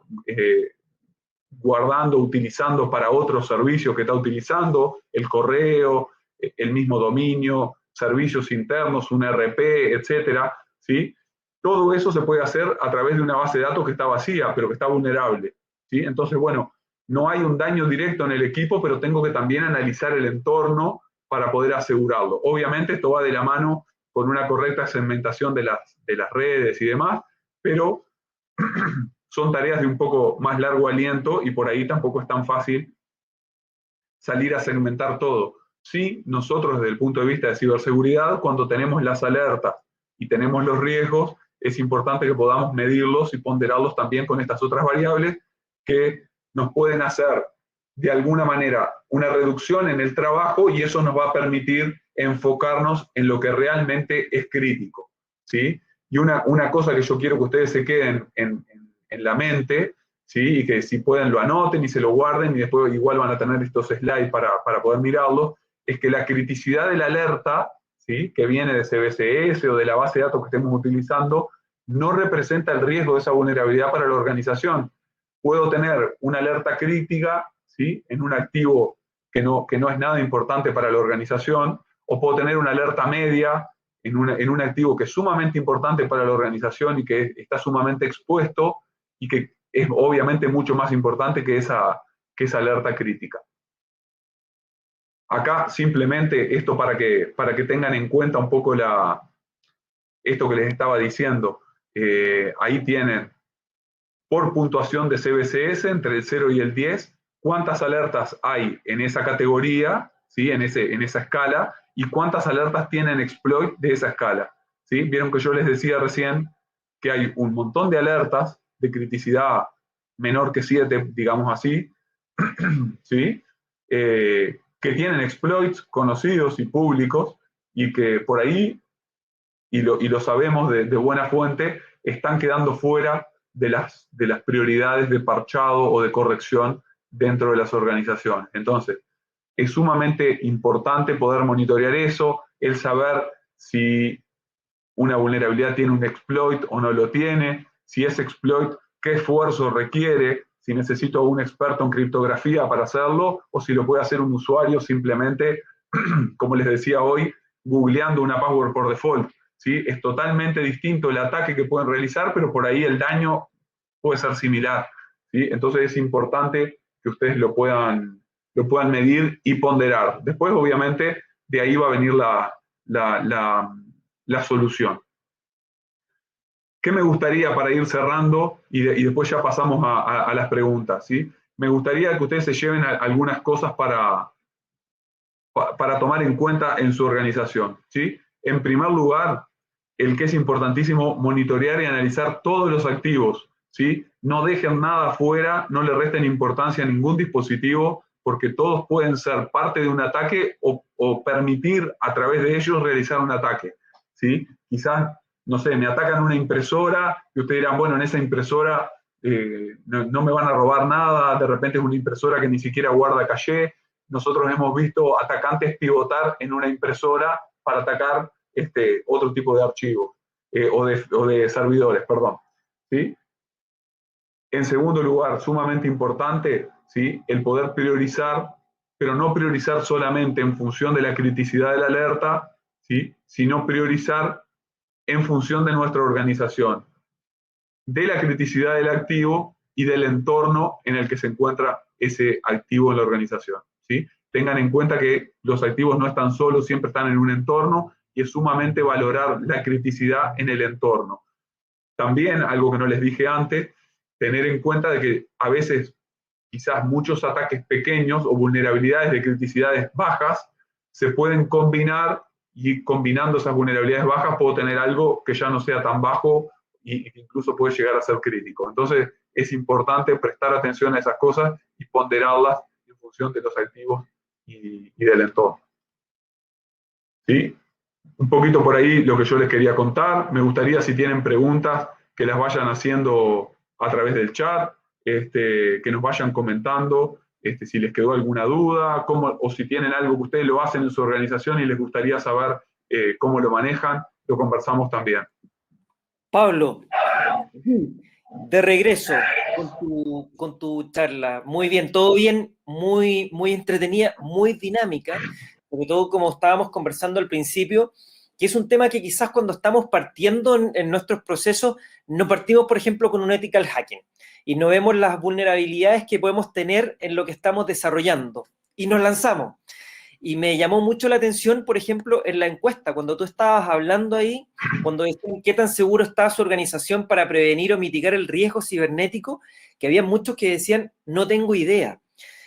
guardando, utilizando para otros servicios que está utilizando, el correo, el mismo dominio, servicios internos, un RP, etcétera, ¿sí? Todo eso se puede hacer a través de una base de datos que está vacía, pero que está vulnerable, ¿sí? Entonces, bueno, no hay un daño directo en el equipo, pero tengo que también analizar el entorno para poder asegurarlo. Obviamente esto va de la mano con una correcta segmentación de las redes y demás, pero son tareas de un poco más largo aliento y por ahí tampoco es tan fácil salir a segmentar todo. Sí, nosotros desde el punto de vista de ciberseguridad, cuando tenemos las alertas y tenemos los riesgos, es importante que podamos medirlos y ponderarlos también con estas otras variables que nos pueden hacer de alguna manera una reducción en el trabajo y eso nos va a permitir enfocarnos en lo que realmente es crítico, ¿sí? Y una cosa que yo quiero que ustedes se queden en la mente, ¿sí? Y que si pueden lo anoten y se lo guarden y después igual van a tener estos slides para poder mirarlos, es que la criticidad de la alerta, ¿sí? Que viene de CBCS o de la base de datos que estemos utilizando, no representa el riesgo de esa vulnerabilidad para la organización. Puedo tener una alerta crítica, ¿sí? En un activo que no es nada importante para la organización, o puedo tener una alerta media en un activo que es sumamente importante para la organización y que está sumamente expuesto y que es obviamente mucho más importante que esa alerta crítica. Acá simplemente esto para que tengan en cuenta un poco esto que les estaba diciendo. Ahí tienen por puntuación de CBCS entre el 0 y el 10, cuántas alertas hay en esa categoría, ¿sí? en esa escala, y cuántas alertas tienen exploit de esa escala. ¿Sí? Vieron que yo les decía recién que hay un montón de alertas de criticidad menor que 7, digamos así, ¿sí? Que tienen exploits conocidos y públicos y que por ahí, y lo sabemos de buena fuente, están quedando fuera de las prioridades de parchado o de corrección dentro de las organizaciones. Entonces, es sumamente importante poder monitorear eso, el saber si una vulnerabilidad tiene un exploit o no lo tiene, si ese exploit, qué esfuerzo requiere, si necesito un experto en criptografía para hacerlo o si lo puede hacer un usuario simplemente, como les decía hoy, googleando una password por default. ¿Sí? Es totalmente distinto el ataque que pueden realizar, pero por ahí el daño puede ser similar. ¿Sí? Entonces es importante que ustedes lo puedan medir y ponderar. Después, obviamente, de ahí va a venir la solución. ¿Qué me gustaría para ir cerrando y después ya pasamos a las preguntas? ¿Sí? Me gustaría que ustedes se lleven algunas cosas para tomar en cuenta en su organización. ¿Sí? En primer lugar, el que es importantísimo, monitorear y analizar todos los activos. ¿Sí? No dejen nada afuera, no le resten importancia a ningún dispositivo, porque todos pueden ser parte de un ataque o permitir a través de ellos realizar un ataque. ¿Sí? Quizás, no sé, me atacan una impresora y ustedes dirán, bueno, en esa impresora no me van a robar nada, de repente es una impresora que ni siquiera guarda caché. Nosotros hemos visto atacantes pivotar en una impresora para atacar otro tipo de archivos o de servidores, perdón. ¿Sí? En segundo lugar, sumamente importante, ¿sí? El poder priorizar, pero no priorizar solamente en función de la criticidad de la alerta, ¿sí? Sino priorizar en función de nuestra organización, de la criticidad del activo y del entorno en el que se encuentra ese activo en la organización, ¿sí? Tengan en cuenta que los activos no están solos, siempre están en un entorno y es sumamente valorar la criticidad en el entorno. También, algo que no les dije antes, tener en cuenta de que a veces quizás muchos ataques pequeños o vulnerabilidades de criticidades bajas se pueden combinar y combinando esas vulnerabilidades bajas puedo tener algo que ya no sea tan bajo y incluso puede llegar a ser crítico. Entonces es importante prestar atención a esas cosas y ponderarlas en función de los activos y del entorno. ¿Sí? Un poquito por ahí lo que yo les quería contar. Me gustaría, si tienen preguntas, que las vayan haciendo a través del chat, que nos vayan comentando si les quedó alguna duda, o si tienen algo que ustedes lo hacen en su organización y les gustaría saber cómo lo manejan, lo conversamos también. Pablo, de regreso con tu charla. Muy bien, todo bien, muy, muy entretenida, muy dinámica, sobre todo como estábamos conversando al principio, que es un tema que quizás cuando estamos partiendo en nuestros procesos, no partimos, por ejemplo, con un ethical hacking y no vemos las vulnerabilidades que podemos tener en lo que estamos desarrollando y nos lanzamos. Y me llamó mucho la atención, por ejemplo, en la encuesta, cuando tú estabas hablando ahí, cuando decían qué tan seguro está su organización para prevenir o mitigar el riesgo cibernético, que había muchos que decían, no tengo idea.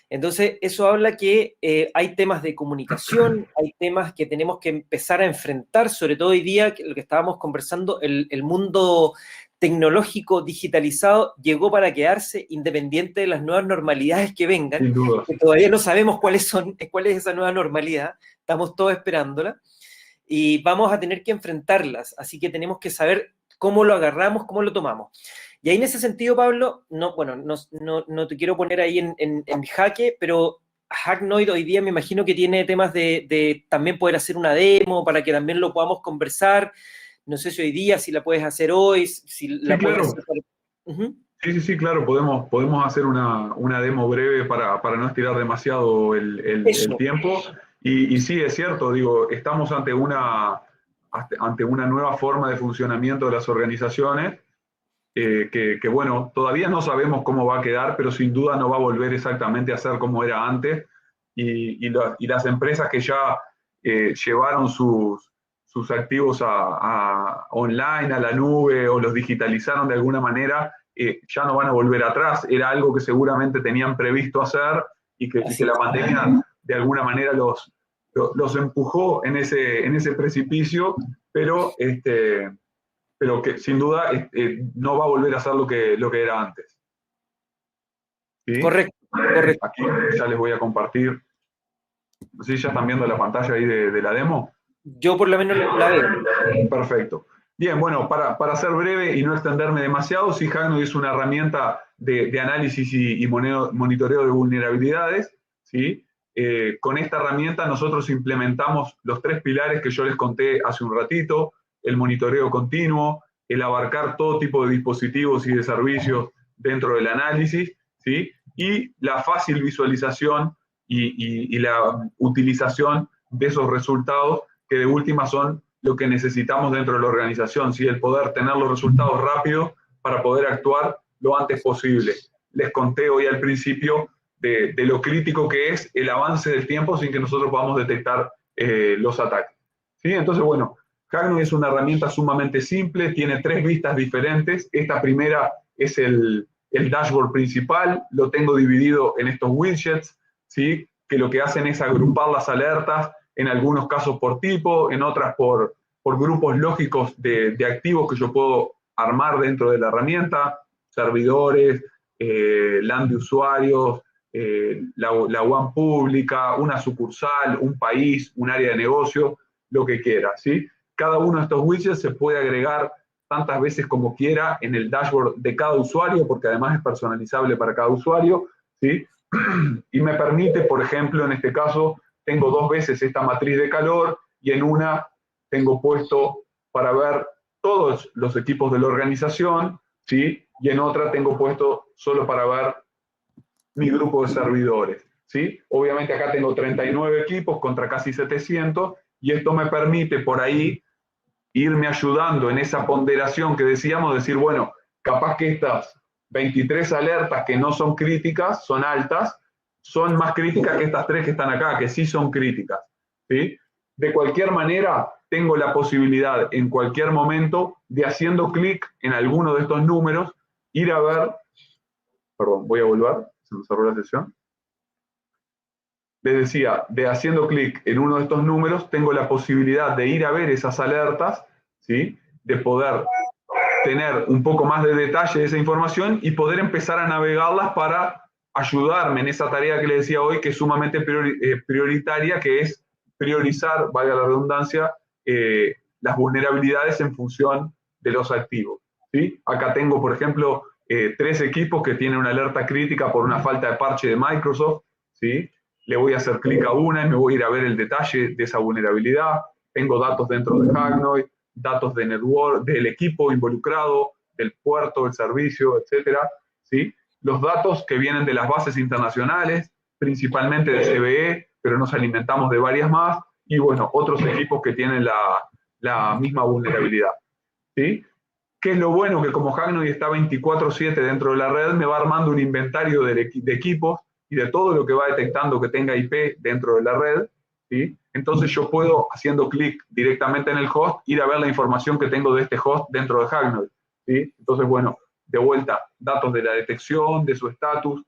Entonces, eso habla que hay temas de comunicación, hay temas que tenemos que empezar a enfrentar, sobre todo hoy día, que lo que estábamos conversando, el mundo tecnológico digitalizado llegó para quedarse, independiente de las nuevas normalidades que vengan, Sin duda. que todavía no sabemos cuáles son, cuál es esa nueva normalidad, estamos todos esperándola, y vamos a tener que enfrentarlas, así que tenemos que saber cómo lo agarramos, cómo lo tomamos. Y ahí en ese sentido, Pablo, no te quiero poner ahí en jaque, pero Hacknoid hoy día me imagino que tiene temas de también poder hacer una demo para que también lo podamos conversar. No sé si hoy día, si la puedes hacer hoy, si la Sí, puedes claro. hacer. Uh-huh. Sí, claro, podemos hacer una demo breve para no estirar demasiado el tiempo. Y sí, es cierto, digo, estamos ante una nueva forma de funcionamiento de las organizaciones que, bueno, todavía no sabemos cómo va a quedar, pero sin duda no va a volver exactamente a ser como era antes. Y las empresas que ya llevaron sus activos online, a la nube, o los digitalizaron de alguna manera, ya no van a volver atrás. Era algo que seguramente tenían previsto hacer y que la pandemia de alguna manera los empujó en ese precipicio, pero que sin duda no va a volver a ser lo que era antes. ¿Sí? Correcto. Aquí ya les voy a compartir. No sé si ya están viendo la pantalla ahí de la demo. Yo por lo menos la veo. Perfecto. Bien, bueno, para ser breve y no extenderme demasiado, sí, Hacknoid es una herramienta de análisis y monitoreo de vulnerabilidades. ¿Sí? Con esta herramienta nosotros implementamos los 3 pilares que yo les conté hace un ratito: el monitoreo continuo, el abarcar todo tipo de dispositivos y de servicios dentro del análisis, ¿sí? Y la fácil visualización y la utilización de esos resultados, que de última son lo que necesitamos dentro de la organización, ¿sí? El poder tener los resultados rápidos para poder actuar lo antes posible. Les conté hoy al principio de lo crítico que es el avance del tiempo sin que nosotros podamos detectar los ataques. ¿Sí? Entonces, bueno, Hacknoid es una herramienta sumamente simple, tiene 3 vistas diferentes. Esta primera es el dashboard principal, lo tengo dividido en estos widgets, ¿sí? Que lo que hacen es agrupar las alertas, en algunos casos por tipo, en otras por grupos lógicos de activos que yo puedo armar dentro de la herramienta: servidores, LAN de usuarios, la WAN pública, una sucursal, un país, un área de negocio, lo que quiera, ¿sí? Cada uno de estos widgets se puede agregar tantas veces como quiera en el dashboard de cada usuario, porque además es personalizable para cada usuario, ¿sí? Y me permite, por ejemplo, en este caso, tengo 2 veces esta matriz de calor y en una tengo puesto para ver todos los equipos de la organización, ¿sí? Y en otra tengo puesto solo para ver mi grupo de servidores, ¿sí? Obviamente acá tengo 39 equipos contra casi 700 y esto me permite por ahí irme ayudando en esa ponderación que decíamos, decir, bueno, capaz que estas 23 alertas que no son críticas, son altas, son más críticas que estas 3 que están acá, que sí son críticas, ¿sí? De cualquier manera, tengo la posibilidad en cualquier momento de, haciendo clic en alguno de estos números, ir a ver, perdón, voy a volver, se me cerró la sesión. Les decía, de haciendo clic en uno de estos números, tengo la posibilidad de ir a ver esas alertas, ¿sí? De poder tener un poco más de detalle de esa información y poder empezar a navegarlas para ayudarme en esa tarea que les decía hoy, que es sumamente prioritaria, que es priorizar, valga la redundancia, las vulnerabilidades en función de los activos, ¿sí? Acá tengo, por ejemplo, 3 equipos que tienen una alerta crítica por una falta de parche de Microsoft, ¿sí? Le voy a hacer clic a una y me voy a ir a ver el detalle de esa vulnerabilidad. Tengo datos dentro de Hacknoid, datos de network, del equipo involucrado, del puerto, del servicio, etcétera, ¿sí? Los datos que vienen de las bases internacionales, principalmente de CVE, pero nos alimentamos de varias más, y bueno, otros equipos que tienen la misma vulnerabilidad, ¿sí? ¿Qué es lo bueno? Que como Hacknoid está 24/7 dentro de la red, me va armando un inventario de equipos y de todo lo que va detectando que tenga IP dentro de la red, ¿sí? Entonces yo puedo, haciendo clic directamente en el host, ir a ver la información que tengo de este host dentro de Hacknoid, ¿sí? Entonces, bueno, de vuelta, datos de la detección, de su estatus,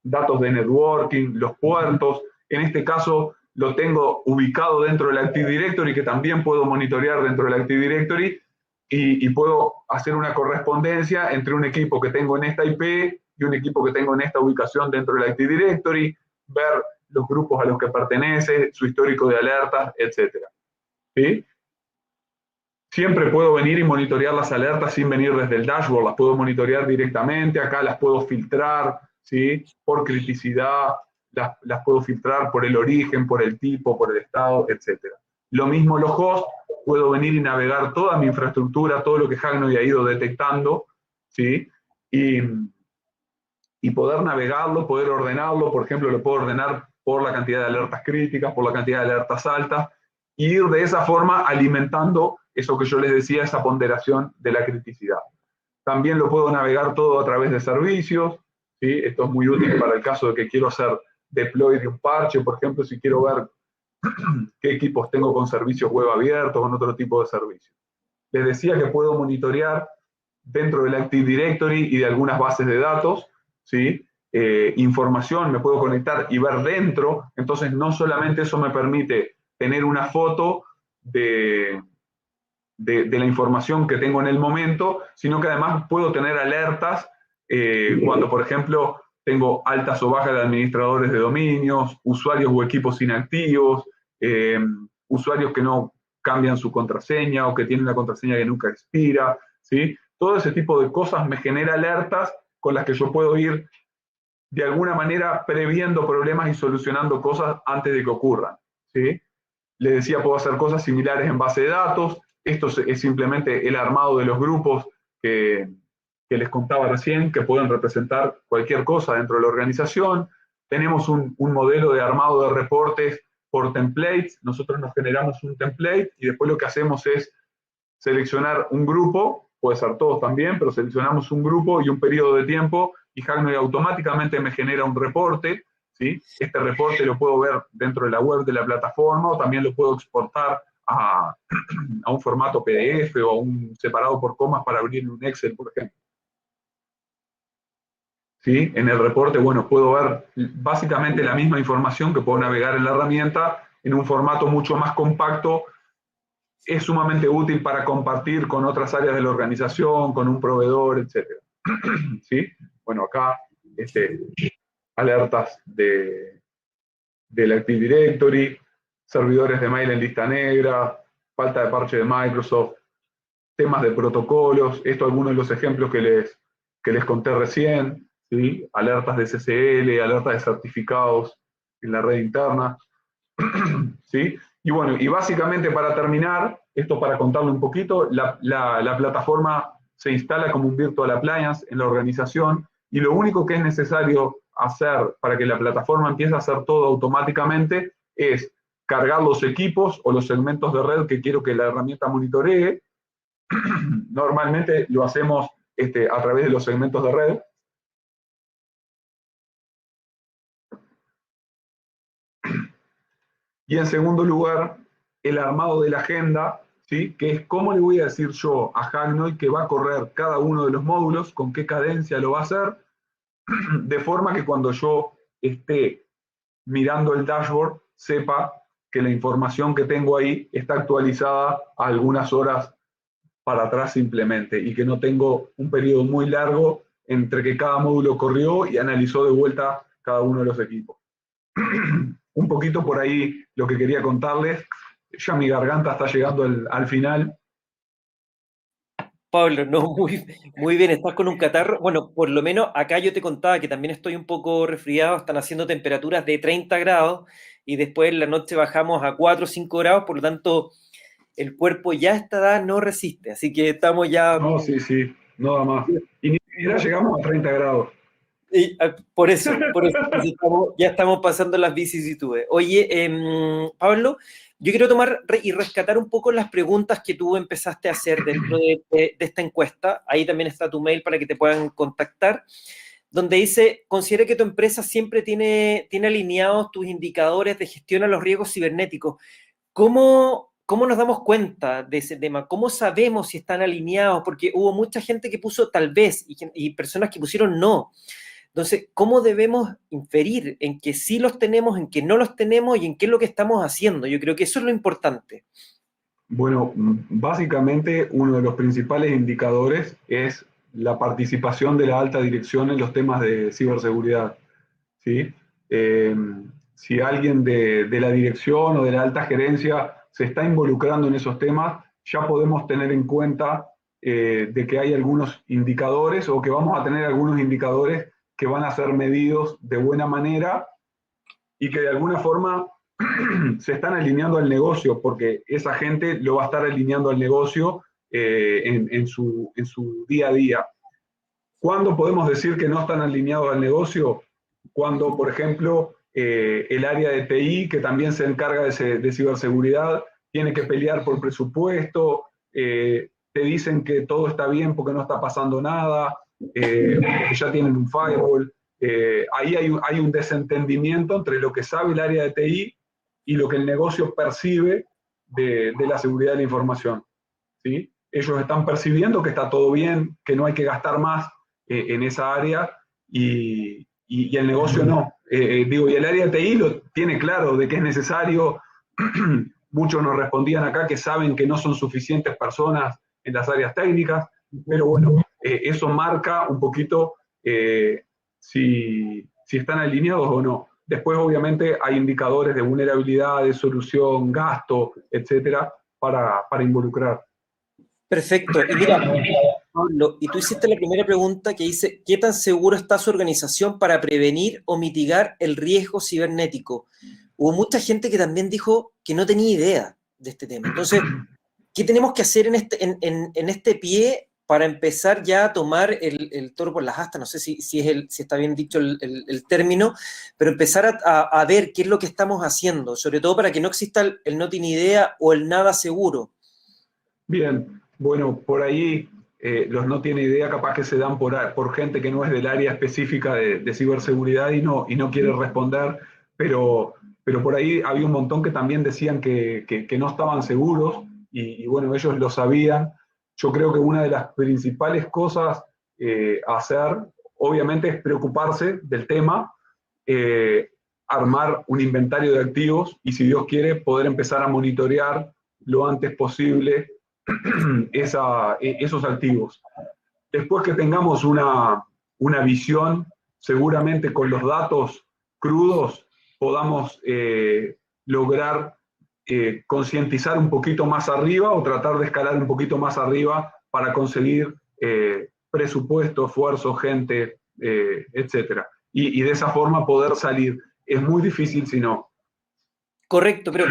datos de networking, los puertos. En este caso lo tengo ubicado dentro del Active Directory, que también puedo monitorear dentro del Active Directory, y puedo hacer una correspondencia entre un equipo que tengo en esta IP y un equipo que tengo en esta ubicación dentro del Active Directory, ver los grupos a los que pertenece, su histórico de alertas, etc. ¿Sí? Siempre puedo venir y monitorear las alertas sin venir desde el dashboard, las puedo monitorear directamente, acá las puedo filtrar, ¿sí? Por criticidad, las puedo filtrar por el origen, por el tipo, por el estado, etc. Lo mismo los hosts, puedo venir y navegar toda mi infraestructura, todo lo que Hacknoid ha ido detectando, ¿sí? Y poder navegarlo, poder ordenarlo, por ejemplo, lo puedo ordenar por la cantidad de alertas críticas, por la cantidad de alertas altas, y ir de esa forma alimentando eso que yo les decía, esa ponderación de la criticidad. También lo puedo navegar todo a través de servicios, ¿sí? Esto es muy útil para el caso de que quiero hacer deploy de un parche, por ejemplo, si quiero ver qué equipos tengo con servicios web abiertos, con otro tipo de servicios. Les decía que puedo monitorear dentro del Active Directory y de algunas bases de datos, ¿sí? Información, me puedo conectar y ver dentro, entonces no solamente eso me permite tener una foto de la información que tengo en el momento, sino que además puedo tener alertas cuando, por ejemplo, tengo altas o bajas de administradores de dominios, usuarios o equipos inactivos, usuarios que no cambian su contraseña o que tienen una contraseña que nunca expira, ¿sí? Todo ese tipo de cosas me genera alertas con las que yo puedo ir de alguna manera previendo problemas y solucionando cosas antes de que ocurran, ¿sí? Les decía, puedo hacer cosas similares en base de datos. Esto es simplemente el armado de los grupos que les contaba recién, que pueden representar cualquier cosa dentro de la organización. Tenemos un modelo de armado de reportes por templates. Nosotros nos generamos un template y después lo que hacemos es seleccionar un grupo, puede ser todos también, pero seleccionamos un grupo y un periodo de tiempo y Hacknoid automáticamente me genera un reporte, ¿sí? Este reporte lo puedo ver dentro de la web de la plataforma o también lo puedo exportar a un formato PDF o a un separado por comas para abrir en un Excel, por ejemplo. ¿Sí? En el reporte, bueno, puedo ver básicamente la misma información que puedo navegar en la herramienta en un formato mucho más compacto. Es sumamente útil para compartir con otras áreas de la organización, con un proveedor, etc. ¿Sí? Bueno, acá alertas del Active Directory, servidores de mail en lista negra, falta de parche de Microsoft, temas de protocolos, esto algunos de los ejemplos que les conté recién, ¿sí? Alertas de SSL, alertas de certificados en la red interna, ¿sí? Y bueno, y básicamente para terminar, esto para contarle un poquito, la plataforma se instala como un virtual appliance en la organización y lo único que es necesario hacer para que la plataforma empiece a hacer todo automáticamente es cargar los equipos o los segmentos de red que quiero que la herramienta monitoree. Normalmente lo hacemos a través de los segmentos de red. Y en segundo lugar, el armado de la agenda, ¿sí? Que es cómo le voy a decir yo a Hacknoid que va a correr cada uno de los módulos, con qué cadencia lo va a hacer, de forma que cuando yo esté mirando el dashboard, sepa que la información que tengo ahí está actualizada a algunas horas para atrás simplemente, y que no tengo un periodo muy largo entre que cada módulo corrió y analizó de vuelta cada uno de los equipos. Un poquito por ahí lo que quería contarles. Ya mi garganta está llegando al final. Pablo, no, muy bien, estás con un catarro. Bueno, por lo menos acá yo te contaba que también estoy un poco resfriado, están haciendo temperaturas de 30 grados y después en la noche bajamos a 4 o 5 grados, por lo tanto el cuerpo ya a esta edad no resiste, así que estamos ya... No, sí, no da más. Y ni siquiera llegamos a 30 grados. Y, por eso, entonces ya estamos pasando las vicisitudes. Oye, Pablo, yo quiero tomar y rescatar un poco las preguntas que tú empezaste a hacer dentro de esta encuesta. Ahí también está tu mail para que te puedan contactar, donde dice, considera que tu empresa siempre tiene alineados tus indicadores de gestión a los riesgos cibernéticos. ¿Cómo nos damos cuenta de ese tema? ¿Cómo sabemos si están alineados? Porque hubo mucha gente que puso tal vez y personas que pusieron no. Entonces, ¿cómo debemos inferir en que sí los tenemos, en que no los tenemos y en qué es lo que estamos haciendo? Yo creo que eso es lo importante. Bueno, básicamente uno de los principales indicadores es la participación de la alta dirección en los temas de ciberseguridad, ¿sí? Eh, si alguien de la dirección o de la alta gerencia se está involucrando en esos temas, ya podemos tener en cuenta de que hay algunos indicadores o que vamos a tener algunos indicadores que van a ser medidos de buena manera y que de alguna forma se están alineando al negocio, porque esa gente lo va a estar alineando al negocio en su día a día. ¿Cuándo podemos decir que no están alineados al negocio? Cuando, por ejemplo, el área de TI, que también se encarga de ciberseguridad, tiene que pelear por presupuesto, te dicen que todo está bien porque no está pasando nada, porque ya tienen un firewall. Ahí hay un desentendimiento entre lo que sabe el área de TI y lo que el negocio percibe de la seguridad de la información, ¿sí? Ellos están percibiendo que está todo bien, que no hay que gastar más en esa área y el negocio no. Y el área de TI lo tiene claro de que es necesario. Muchos nos respondían acá que saben que no son suficientes personas en las áreas técnicas, pero bueno, eso marca un poquito si están alineados o no. Después, obviamente, hay indicadores de vulnerabilidad, de solución, gasto, etcétera, para involucrar. Perfecto. Y mira, Pablo, y tú hiciste la primera pregunta que dice, ¿qué tan seguro está su organización para prevenir o mitigar el riesgo cibernético? Hubo mucha gente que también dijo que no tenía idea de este tema. Entonces, ¿qué tenemos que hacer en este pie para empezar ya a tomar el toro por las astas? No sé si está bien dicho el término, pero empezar a ver qué es lo que estamos haciendo, sobre todo para que no exista el no tiene idea o el nada seguro. Bien, bueno, por ahí los no tiene idea, capaz que se dan por gente que no es del área específica de ciberseguridad y no quiere responder, pero por ahí había un montón que también decían que no estaban seguros y bueno, ellos lo sabían. Yo creo que una de las principales cosas a hacer, obviamente, es preocuparse del tema, eh, armar un inventario de activos y, si Dios quiere, poder empezar a monitorear lo antes posible esos activos. Después que tengamos una visión, seguramente con los datos crudos podamos lograr concientizar un poquito más arriba o tratar de escalar un poquito más arriba para conseguir presupuesto, esfuerzo, gente, etcétera. Y de esa forma poder salir. Es muy difícil si no. Correcto, pero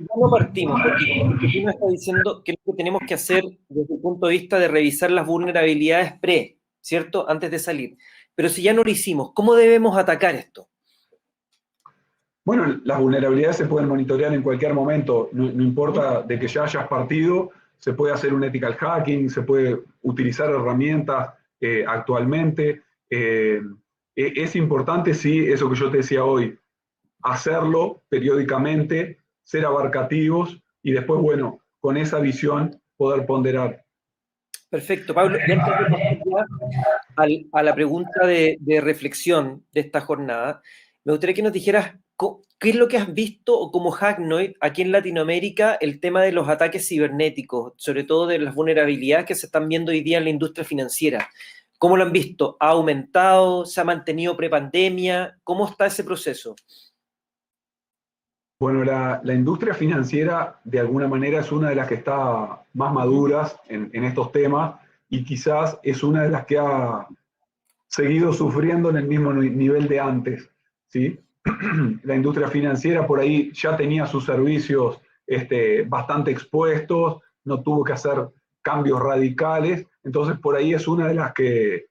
¿cómo partimos? Porque tú me estás diciendo que lo que tenemos que hacer desde el punto de vista de revisar las vulnerabilidades ¿cierto? Antes de salir. Pero si ya no lo hicimos, ¿cómo debemos atacar esto? Bueno, las vulnerabilidades se pueden monitorear en cualquier momento, no importa de que ya hayas partido, se puede hacer un ethical hacking, se puede utilizar herramientas actualmente. Es importante, sí, eso que yo te decía hoy, hacerlo periódicamente, ser abarcativos y después, bueno, con esa visión poder ponderar. Perfecto, Pablo. Y antes de pasar ya a la pregunta de reflexión de esta jornada, me gustaría que nos dijeras qué es lo que has visto como Hacknoid aquí en Latinoamérica, el tema de los ataques cibernéticos, sobre todo de las vulnerabilidades que se están viendo hoy día en la industria financiera. ¿Cómo lo han visto? ¿Ha aumentado? ¿Se ha mantenido prepandemia? ¿Cómo está ese proceso? Bueno, la industria financiera de alguna manera es una de las que está más maduras en estos temas y quizás es una de las que ha seguido sufriendo en el mismo nivel de antes, ¿sí? La industria financiera por ahí ya tenía sus servicios bastante expuestos, no tuvo que hacer cambios radicales, entonces por ahí es una de las que,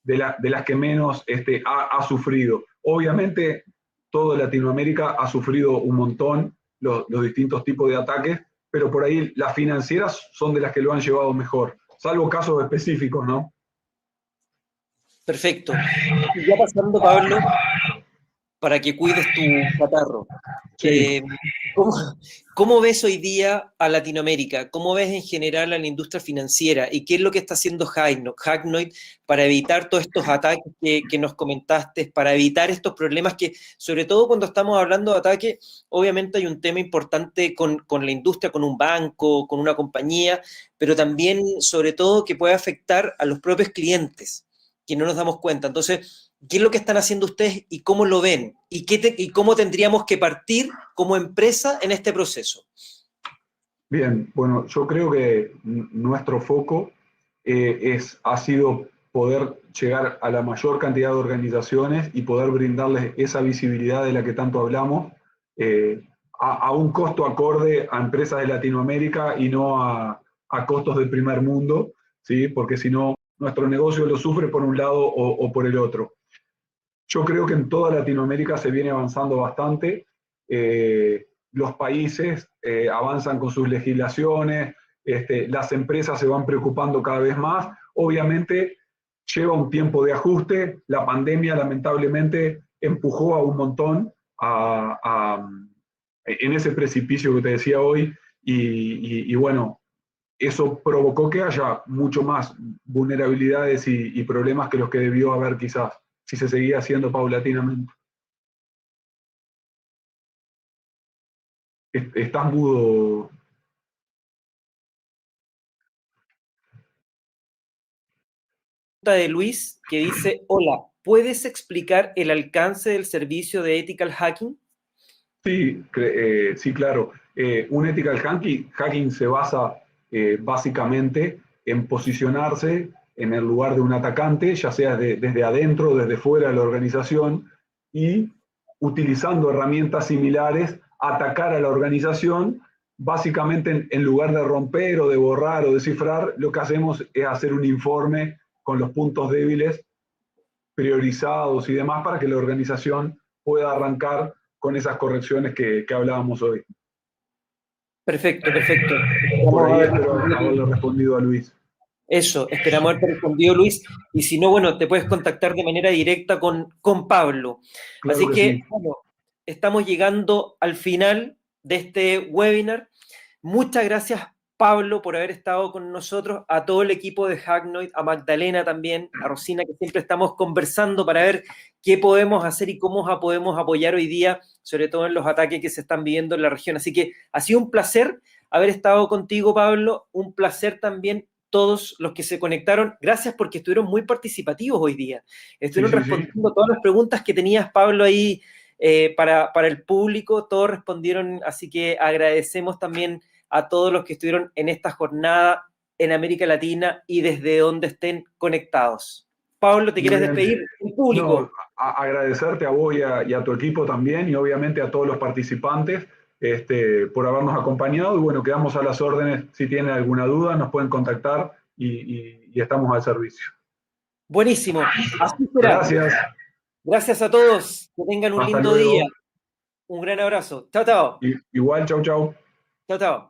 de las que menos ha sufrido. Obviamente, toda Latinoamérica ha sufrido un montón los distintos tipos de ataques, pero por ahí las financieras son de las que lo han llevado mejor, salvo casos específicos, ¿no? Perfecto. Y ya pasando, Pablo, para que cuides tu catarro. Sí. ¿Cómo, cómo ves hoy día a Latinoamérica? ¿Cómo ves en general a la industria financiera? ¿Y qué es lo que está haciendo Hacknoid para evitar todos estos ataques que nos comentaste, para evitar estos problemas que, sobre todo cuando estamos hablando de ataques, obviamente hay un tema importante con la industria, con un banco, con una compañía, pero también, sobre todo, que puede afectar a los propios clientes, que no nos damos cuenta. Entonces, ¿qué es lo que están haciendo ustedes y cómo lo ven? ¿Y cómo tendríamos que partir como empresa en este proceso? Bien, bueno, yo creo que nuestro foco ha sido poder llegar a la mayor cantidad de organizaciones y poder brindarles esa visibilidad de la que tanto hablamos, a un costo acorde a empresas de Latinoamérica y no a costos del primer mundo, ¿sí? Porque si no, nuestro negocio lo sufre por un lado o por el otro. Yo creo que en toda Latinoamérica se viene avanzando bastante. Los países avanzan con sus legislaciones, las empresas se van preocupando cada vez más. Obviamente lleva un tiempo de ajuste. La pandemia lamentablemente empujó a un montón en ese precipicio que te decía hoy y bueno, eso provocó que haya mucho más vulnerabilidades y problemas que los que debió haber quizás, si se seguía haciendo paulatinamente. Estás mudo. De Luis, que dice, hola, ¿puedes explicar el alcance del servicio de ethical hacking? Sí, sí, claro. Un ethical hacking se basa básicamente en posicionarse en el lugar de un atacante, ya sea desde adentro o desde fuera de la organización, y utilizando herramientas similares, atacar a la organización. Básicamente, en lugar de romper o de borrar o descifrar, lo que hacemos es hacer un informe con los puntos débiles priorizados y demás para que la organización pueda arrancar con esas correcciones que hablábamos hoy. Perfecto, perfecto. Por Esperamos ahí haber espero haberle respondido a Luis. Eso, esperamos haberte respondido, Luis. Y si no, bueno, te puedes contactar de manera directa con Pablo. Claro Así que que, sí. bueno, estamos llegando al final de este webinar. Muchas gracias, Pablo, por haber estado con nosotros, a todo el equipo de Hacknoid, a Magdalena también, a Rosina, que siempre estamos conversando para ver qué podemos hacer y cómo podemos apoyar hoy día, sobre todo en los ataques que se están viviendo en la región. Así que ha sido un placer haber estado contigo, Pablo, un placer también todos los que se conectaron. Gracias porque estuvieron muy participativos hoy día. Sí, Estuvieron sí, sí. respondiendo todas las preguntas que tenías, Pablo, ahí para el público. Todos respondieron, así que agradecemos también a todos los que estuvieron en esta jornada en América Latina y desde donde estén conectados. Pablo, ¿te Muy quieres bien. despedir? El No, público. agradecerte a vos y a tu equipo también y obviamente a todos los participantes por habernos acompañado y bueno, quedamos a las órdenes. Si tienen alguna duda, nos pueden contactar y estamos al servicio. Buenísimo. Así será. Gracias. Gracias a todos. Que tengan un Hasta lindo día. luego. Un gran abrazo. Chao, chao. Igual, chau, chau. Chao, chao.